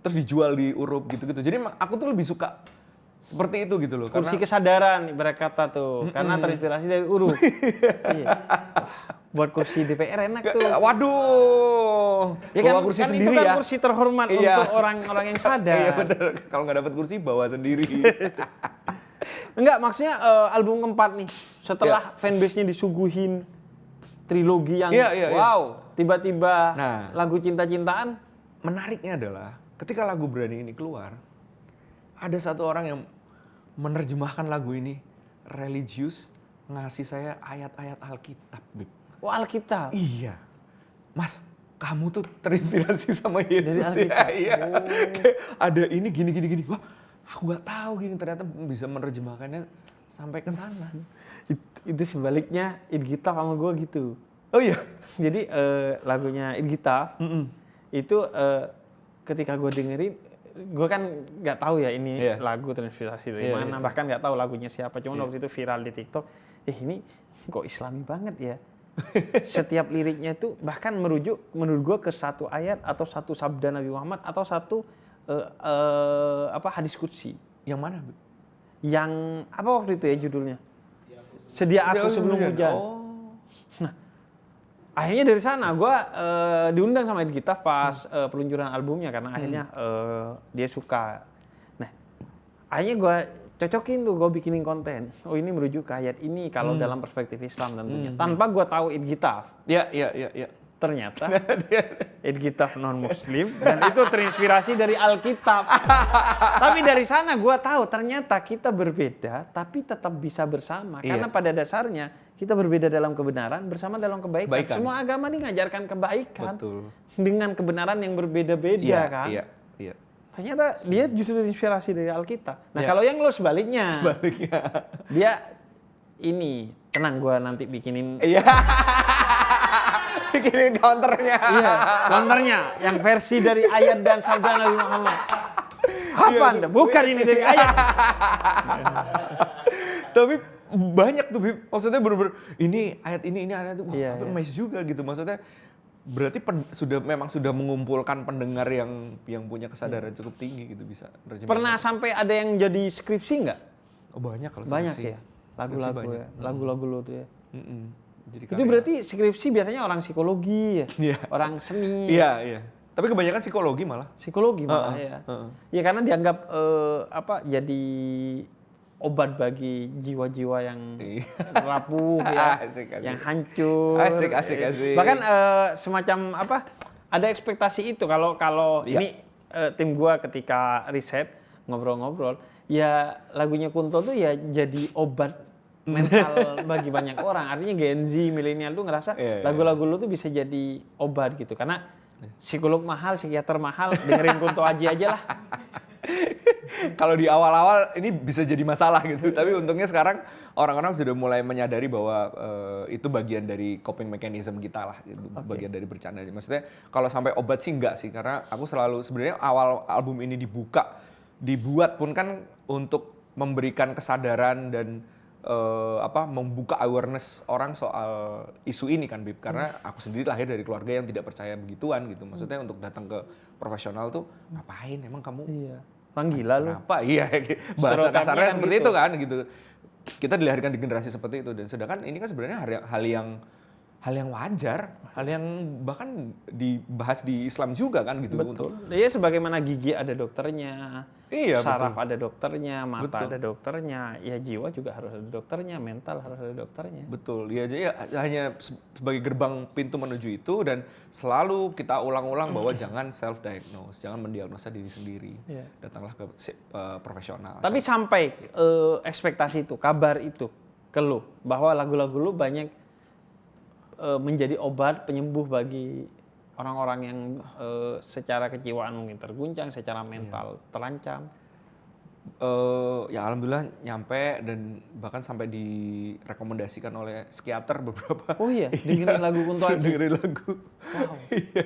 Speaker 1: terus dijual di urup gitu-gitu. Jadi emang aku tuh lebih suka seperti itu gitu loh.
Speaker 2: Kursi kesadaran ibarat kata tuh, karena terinspirasi dari urup. Buat kursi DPR enak tuh.
Speaker 1: Waduh.
Speaker 2: Ya kan,
Speaker 1: kursi
Speaker 2: kan
Speaker 1: sendiri
Speaker 2: itu kan
Speaker 1: ya.
Speaker 2: Kursi terhormat untuk orang-orang yang sadar.
Speaker 1: Iya bener. Kalau nggak dapat kursi bawa sendiri.
Speaker 2: Enggak, maksudnya album keempat nih, setelah fanbase-nya disuguhin trilogi yang wow, tiba-tiba lagu cinta-cintaan.
Speaker 1: Menariknya adalah ketika lagu Berani ini keluar, ada satu orang yang menerjemahkan lagu ini religius, ngasih saya ayat-ayat Alkitab, Bib.
Speaker 2: Oh, Alkitab?
Speaker 1: Iya. Mas, kamu tuh terinspirasi sama Yesus ya? Iya. Ada ini gini. Wah, aku gak tahu gini, ternyata bisa menerjemahkannya sampai ke sana.
Speaker 2: Itu sebaliknya Idgitaf sama gue gitu.
Speaker 1: Oh iya?
Speaker 2: Jadi lagunya Idgitaf, itu ketika gue dengerin, gue kan gak tahu ya ini lagu terinspirasi dari mana, bahkan gak tahu lagunya siapa, cuman waktu itu viral di TikTok, ini kok islami banget ya. Setiap liriknya itu bahkan merujuk menurut gue ke satu ayat atau satu sabda Nabi Muhammad atau satu hadis qudsi.
Speaker 1: Yang mana?
Speaker 2: Yang apa waktu itu ya judulnya? Sedia aku sebelum hujan. Nah, akhirnya dari sana gue diundang sama Idgitaf pas peluncuran albumnya karena akhirnya dia suka. Nah, akhirnya gue cocokin tuh, gue bikinin konten. Oh, ini merujuk ke ayat ini kalau dalam perspektif Islam tentunya. Tanpa gue tahu Idgitaf.
Speaker 1: Iya.
Speaker 2: Ternyata Idgitaf non-muslim dan itu terinspirasi dari Alkitab. Tapi dari sana gue tahu ternyata kita berbeda tapi tetap bisa bersama. Karena pada dasarnya kita berbeda dalam kebenaran, bersama dalam kebaikan. Semua agama ini ngajarkan kebaikan.
Speaker 1: Betul.
Speaker 2: Dengan kebenaran yang berbeda-beda kan.
Speaker 1: Iya.
Speaker 2: Ternyata dia justru terinspirasi dari Alkitab. Nah kalau yang lo sebaliknya. Dia ini, tenang gue nanti bikinin.
Speaker 1: Bikinin counternya.
Speaker 2: Iya, counternya yang versi dari ayat dan sabda Nabi Muhammad. Apa Anda? Bukan ini dari ayat.
Speaker 1: Tapi banyak tuh, Bib. Maksudnya bener-bener ini ayat ini ayat itu. Wah,
Speaker 2: Iya,
Speaker 1: tapi
Speaker 2: iya.
Speaker 1: amazed juga gitu. Maksudnya berarti memang sudah mengumpulkan pendengar yang punya kesadaran cukup tinggi gitu bisa nerjemahin.
Speaker 2: Pernah sampai ada yang jadi skripsi nggak?
Speaker 1: Oh, banyak kalau
Speaker 2: Banyak
Speaker 1: skripsi.
Speaker 2: ya. Lagu-lagu
Speaker 1: banyak.
Speaker 2: ya. Lagu-lagu lo tuh ya.
Speaker 1: Jadi
Speaker 2: Itu berarti skripsi biasanya orang psikologi ya.
Speaker 1: Iya.
Speaker 2: Orang seni.
Speaker 1: Iya. Tapi kebanyakan psikologi malah.
Speaker 2: Psikologi malah
Speaker 1: Heeh,
Speaker 2: ya.
Speaker 1: heeh.
Speaker 2: Ya karena dianggap jadi obat bagi jiwa-jiwa yang
Speaker 1: Iya.
Speaker 2: rapuh ya,
Speaker 1: Asik.
Speaker 2: yang hancur.
Speaker 1: Asik.
Speaker 2: Bahkan semacam ada ekspektasi itu kalau
Speaker 1: Iya.
Speaker 2: ini tim gua ketika riset ngobrol-ngobrol, ya lagunya Kunto tuh ya jadi obat mental bagi banyak orang. Artinya Gen Z, milenial tuh ngerasa
Speaker 1: Iya.
Speaker 2: lagu-lagu lu tuh bisa jadi obat gitu. Karena psikolog mahal, psikiater mahal, dengerin Kunto Aji aja lah.
Speaker 1: Kalau di awal-awal ini bisa jadi masalah gitu, tapi untungnya sekarang orang-orang sudah mulai menyadari bahwa itu bagian dari coping mechanism kita lah, gitu. Bagian dari bercanda. Maksudnya kalau sampai obat sih enggak sih, karena aku selalu sebenarnya awal album ini dibuat pun kan untuk memberikan kesadaran dan membuka awareness orang soal isu ini kan, Bib. Karena aku sendiri lahir dari keluarga yang tidak percaya begituan gitu. Maksudnya untuk datang ke profesional tuh ngapain? Emang kamu
Speaker 2: Iya. Orang gila lu.
Speaker 1: kenapa? Iya, bahasa
Speaker 2: Stereotipnya
Speaker 1: kasarnya
Speaker 2: kan
Speaker 1: seperti
Speaker 2: gitu.
Speaker 1: itu kan gitu. Kita dilahirkan di generasi seperti itu, dan sedangkan ini kan sebenarnya hal yang wajar, hal yang bahkan dibahas di Islam juga kan gitu.
Speaker 2: Betul. Iya, sebagaimana gigi ada dokternya,
Speaker 1: Iya,
Speaker 2: saraf ada dokternya, mata
Speaker 1: Betul.
Speaker 2: ada dokternya, ya jiwa juga harus ada dokternya, mental harus ada dokternya.
Speaker 1: Betul, ya jadi hanya sebagai gerbang pintu menuju itu, dan selalu kita ulang-ulang bahwa jangan self-diagnose, jangan mendiagnosa diri sendiri.
Speaker 2: Iya.
Speaker 1: Datanglah ke profesional.
Speaker 2: Tapi sampai ekspektasi itu, kabar itu ke lu, bahwa lagu-lagu lu banyak menjadi obat penyembuh bagi orang-orang yang secara kejiwaan mungkin terguncang, secara mental terancam.
Speaker 1: Ya alhamdulillah nyampe, dan bahkan sampai direkomendasikan oleh psikiater beberapa.
Speaker 2: Oh iya, dengerin lagu Kunto Aji.
Speaker 1: Dengerin lagu.
Speaker 2: Wow.
Speaker 1: Iya.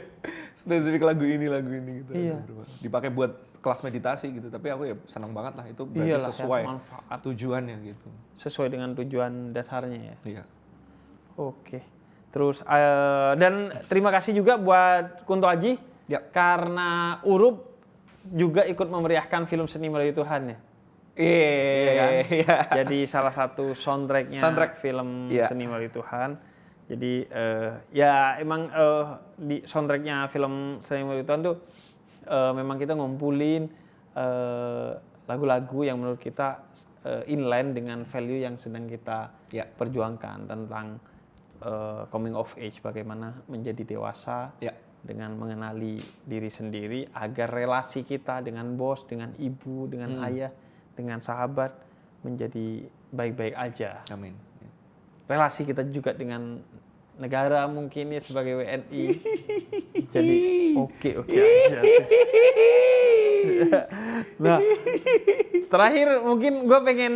Speaker 1: Spesifik lagu ini gitu.
Speaker 2: Iya.
Speaker 1: Dipakai buat kelas meditasi gitu, tapi aku ya senang banget lah, itu berarti
Speaker 2: Iyalah,
Speaker 1: sesuai
Speaker 2: ya, manfaat.
Speaker 1: tujuannya gitu.
Speaker 2: Sesuai dengan tujuan dasarnya ya.
Speaker 1: Iya.
Speaker 2: Oke. Terus dan terima kasih juga buat Kunto Aji
Speaker 1: Ya.
Speaker 2: karena Urup juga ikut memeriahkan film Seni Melalui Tuhan ya.
Speaker 1: Iya
Speaker 2: kan?
Speaker 1: Iya.
Speaker 2: Jadi salah satu soundtracknya
Speaker 1: Soundtrack.
Speaker 2: film
Speaker 1: Iya.
Speaker 2: Seni Melalui Tuhan. Jadi ya emang di soundtracknya film Seni Melalui Tuhan tuh memang kita ngumpulin lagu-lagu yang menurut kita inline dengan value yang sedang kita
Speaker 1: Ya.
Speaker 2: perjuangkan tentang coming of age, bagaimana menjadi dewasa
Speaker 1: Ya.
Speaker 2: dengan mengenali diri sendiri agar relasi kita dengan bos, dengan ibu, dengan ayah, dengan sahabat menjadi baik-baik aja.
Speaker 1: Amin.
Speaker 2: Relasi kita juga dengan negara mungkin ya sebagai WNI jadi oke aja. Nah, terakhir mungkin gue pengen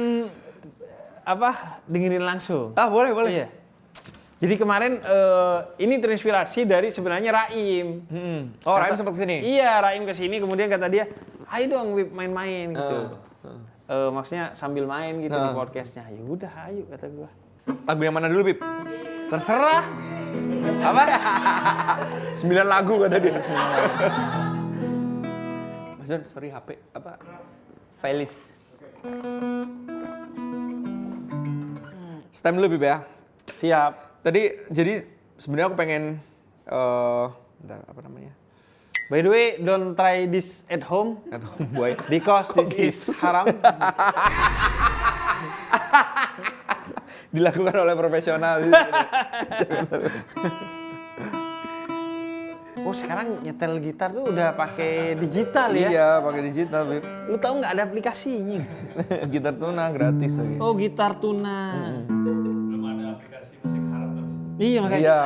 Speaker 2: dengerin langsung.
Speaker 1: Boleh.
Speaker 2: Iya. Jadi kemarin ini terinspirasi dari sebenarnya Raim.
Speaker 1: Oh, Raim sempat kesini?
Speaker 2: Iya, Raim kesini, kemudian kata dia, ayo dong Wib main-main gitu. Maksudnya sambil main gitu di podcastnya. Ya udah, ayo kata gua.
Speaker 1: Lagu yang mana dulu, Bib?
Speaker 2: Terserah.
Speaker 1: Apa? 9 lagu kata dia. Mas Don, sorry HP apa? Felis. Stem dulu, Bib ya.
Speaker 2: Siap.
Speaker 1: Jadi sebenarnya aku pengen bentar, apa namanya?
Speaker 2: By the way, don't try this at home
Speaker 1: Atau buaya.
Speaker 2: because this is haram.
Speaker 1: Dilakukan oleh profesional.
Speaker 2: Oh, sekarang nyetel gitar tuh udah pakai digital ya?
Speaker 1: Iya, pakai digital, Bib.
Speaker 2: Lu tahu nggak ada aplikasinya?
Speaker 1: Gitar tuna gratis lagi.
Speaker 2: Oh, gitar tuna. Iya makanya.
Speaker 1: Iya.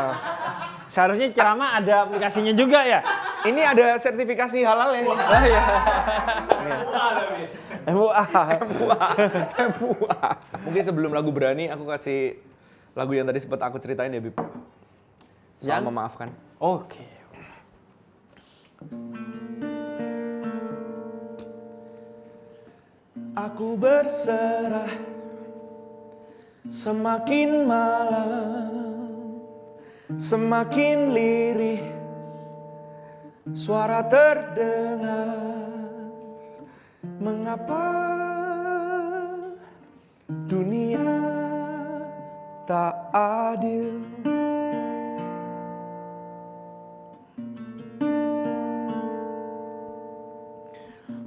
Speaker 2: Seharusnya ceramah ada aplikasinya juga ya.
Speaker 1: Ini ada sertifikasi halal ya.
Speaker 2: Oh iya. MUA.
Speaker 1: Mungkin sebelum lagu Berani aku kasih lagu yang tadi sempat aku ceritain ya, Bib. soal memaafkan.
Speaker 2: Oke.
Speaker 1: Aku berserah semakin malam, semakin lirih suara terdengar. Mengapa dunia tak adil?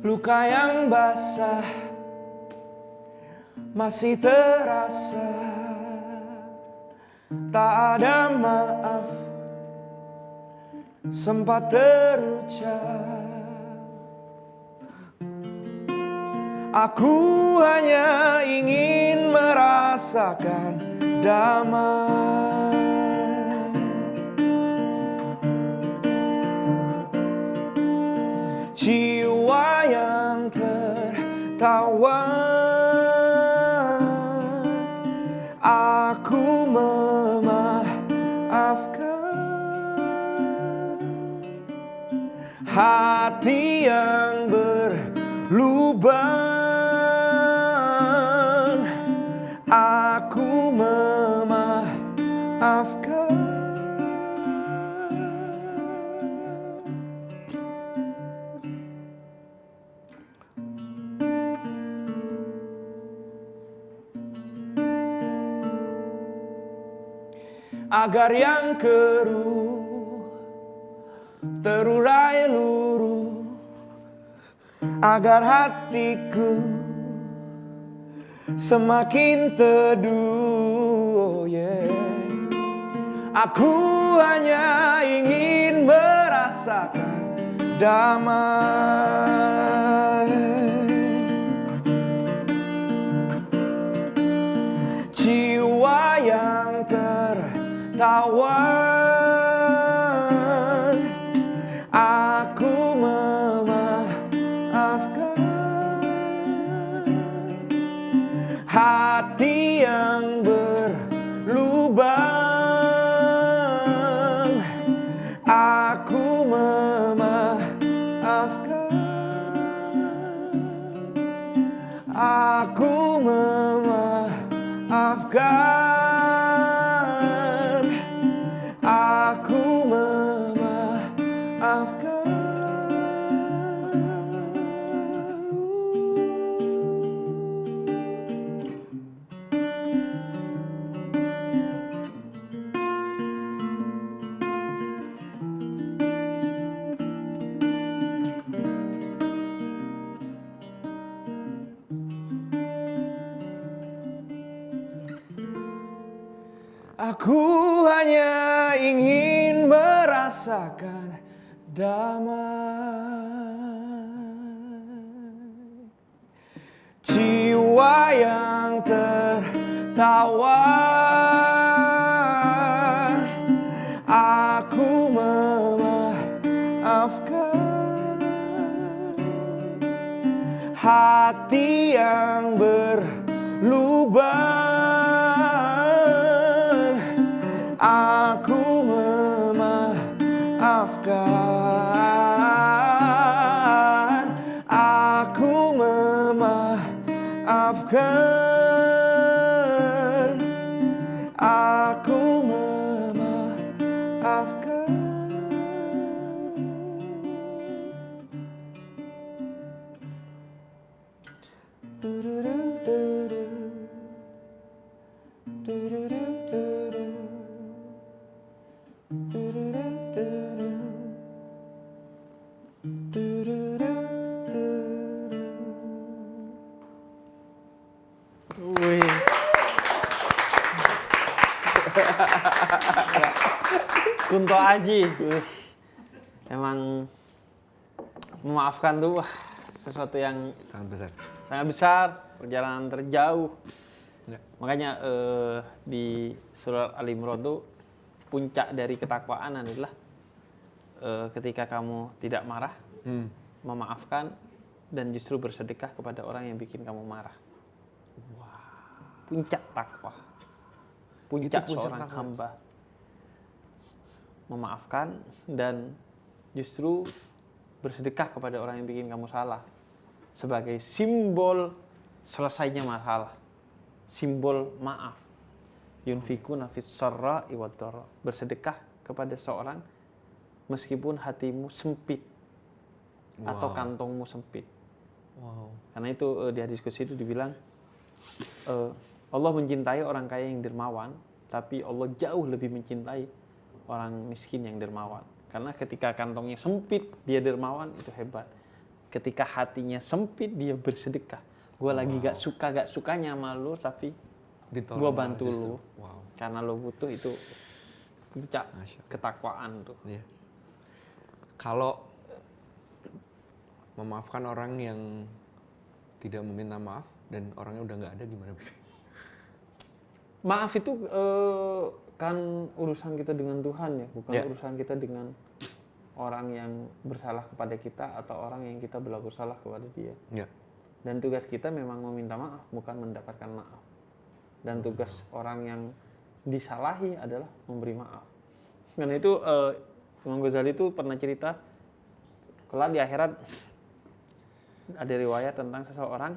Speaker 1: Luka yang basah masih terasa, tak ada maaf sempat terucap. Aku hanya ingin merasakan damai. Jiwa yang tertawa, aku memaafkan. Hati yang berlubang, aku memaafkan. Agar yang keruh terurai luruh, agar hatiku semakin teduh. Aku hanya ingin merasakan damai. Jiwa yang tertawan, aku memaafkan. Hati yang berlubang, aku memaafkan. Aku memaafkan. Aku memaafkan. Aku hanya ingin merasakan damai. Jiwa yang tertawa, aku memaafkan. Hati yang berlubang, aku memaafkan. Aku memaafkan. Aku memaafkan.
Speaker 2: Wih. Kunto Aji, wih. Emang memaafkan tuh wah, sesuatu yang
Speaker 1: Sangat
Speaker 2: besar, perjalanan terjauh.
Speaker 1: Ya.
Speaker 2: Makanya di surat Al-Imran tuh puncak dari ketakwaan adalah ketika kamu tidak marah, memaafkan dan justru bersedekah kepada orang yang bikin kamu marah. Puncak takwa. Puncak seorang hamba. memaafkan dan justru bersedekah kepada orang yang bikin kamu salah sebagai simbol selesainya masalah, simbol maaf. Yunfikuna fis sarra'i wad dharra, bersedekah kepada seorang meskipun hatimu sempit atau kantongmu sempit. Karena itu di hadis qudsi itu dibilang Allah mencintai orang kaya yang dermawan, tapi Allah jauh lebih mencintai orang miskin yang dermawan. Karena ketika kantongnya sempit dia dermawan, itu hebat. Ketika hatinya sempit dia bersedekah. Gue lagi gak sukanya sama lu, tapi gue bantu lu. Karena lu butuh, itu ketakwaan tuh.
Speaker 1: Iya. Kalau memaafkan orang yang tidak meminta maaf dan orangnya udah nggak ada, gimana?
Speaker 2: Maaf itu kan urusan kita dengan Tuhan ya, bukan urusan kita dengan orang yang bersalah kepada kita atau orang yang kita berlaku salah kepada dia. Dan tugas kita memang meminta maaf, bukan mendapatkan maaf. Dan tugas orang yang disalahi adalah memberi maaf. Karena itu Imam Ghazali itu pernah cerita, kelak di akhirat ada riwayat tentang seseorang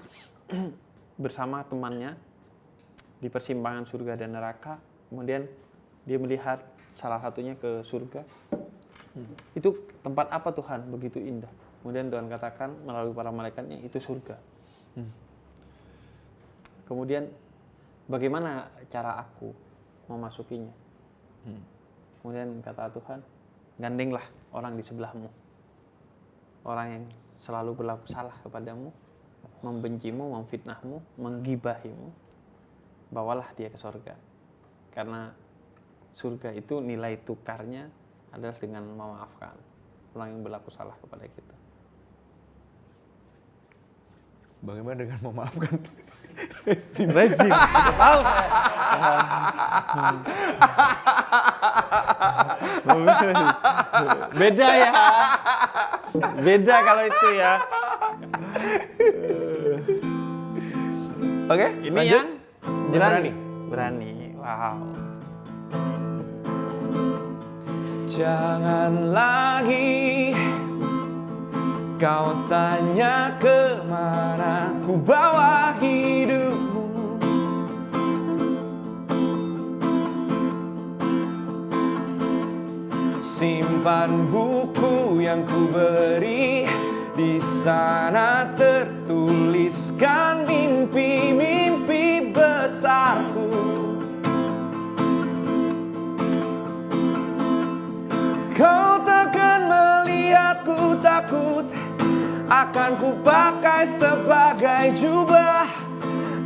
Speaker 2: bersama temannya di persimpangan surga dan neraka. Kemudian dia melihat salah satunya ke surga. Itu tempat apa Tuhan? Begitu indah. Kemudian Tuhan katakan melalui para malaikatnya, itu surga. Kemudian bagaimana cara aku memasukinya? Kemudian kata Tuhan, gandenglah orang di sebelahmu. Orang yang selalu berlaku salah kepadamu, membencimu, memfitnahmu, menggibahimu, bawalah dia ke surga. Karena surga itu nilai tukarnya adalah dengan memaafkan orang yang berlaku salah kepada kita.
Speaker 1: Bagaimana dengan memaafkan?
Speaker 2: Rezim. Tahu saya. Beda ya. Beda kalau itu ya.
Speaker 1: Oke,
Speaker 2: ini
Speaker 1: lanjut.
Speaker 2: yang berani. Wow.
Speaker 1: Jangan lagi kau tanya kemana ku bawa hidupmu. Simpan buku yang ku beri, di sana tertuliskan mimpi-mimpi besarku. Kau takkan melihatku takut, akan ku pakai sebagai jubah.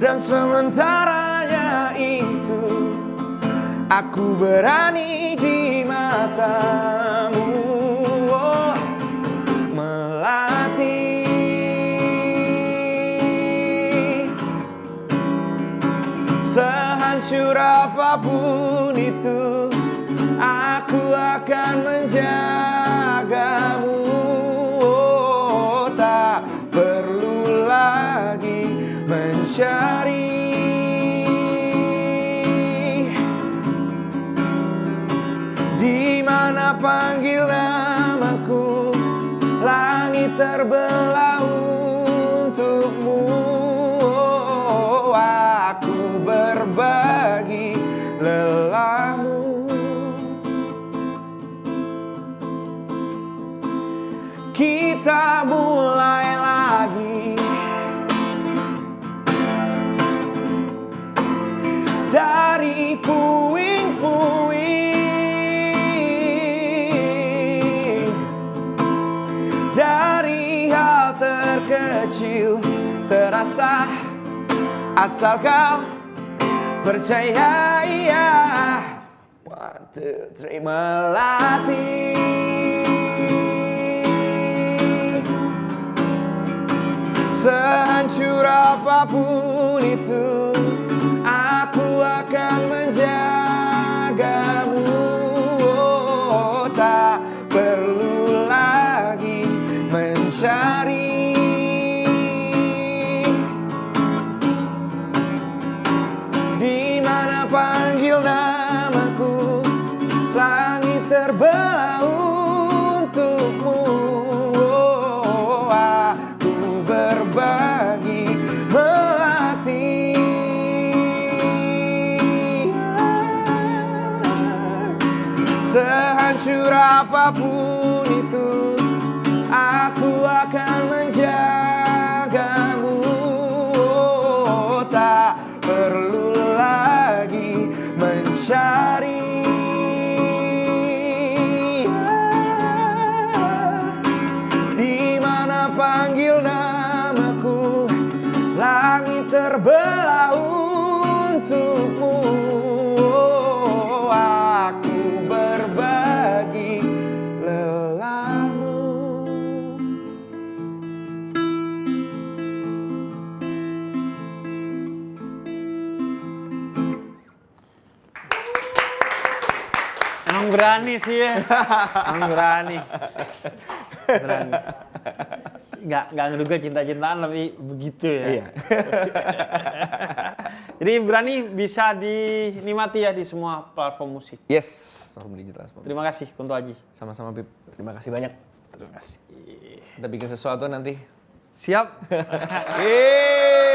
Speaker 1: Dan sementaranya itu, aku berani di matamu. Oh, melatih sehancur apapun itu, aku akan menjagamu. Oh, tak perlu lagi mencari. Di mana panggil namaku, langit terbelah untukmu. Oh, aku berbagi lelahmu. Kita mulai lagi dari puing-puing, dari hal terkecil terasa, asal kau percaya. Iya, 1, 2, 3, melatih sehancur apapun itu, aku akan menjagamu. Oh, tak perlu lagi mencari. Di mana panggil namaku, langit terbang Sehancur apapun itu, aku akan menjagamu. Oh, tak perlu lagi mencari. Di mana panggil namaku, langit terbelah untukmu. Oh, aku berbagi lelahmu.
Speaker 2: Emang berani sih ya. Emang berani. Berani. Nggak ngeduga cinta-cintaan tapi begitu ya.
Speaker 1: Iya.
Speaker 2: Jadi berani bisa dinikmati ya di semua platform musik.
Speaker 1: Yes, platform digital.
Speaker 2: Terima kasih Kunto Aji.
Speaker 1: Sama-sama Bib. Terima kasih banyak.
Speaker 2: Terima kasih.
Speaker 1: Kita bikin sesuatu nanti.
Speaker 2: Siap.
Speaker 1: Yeay.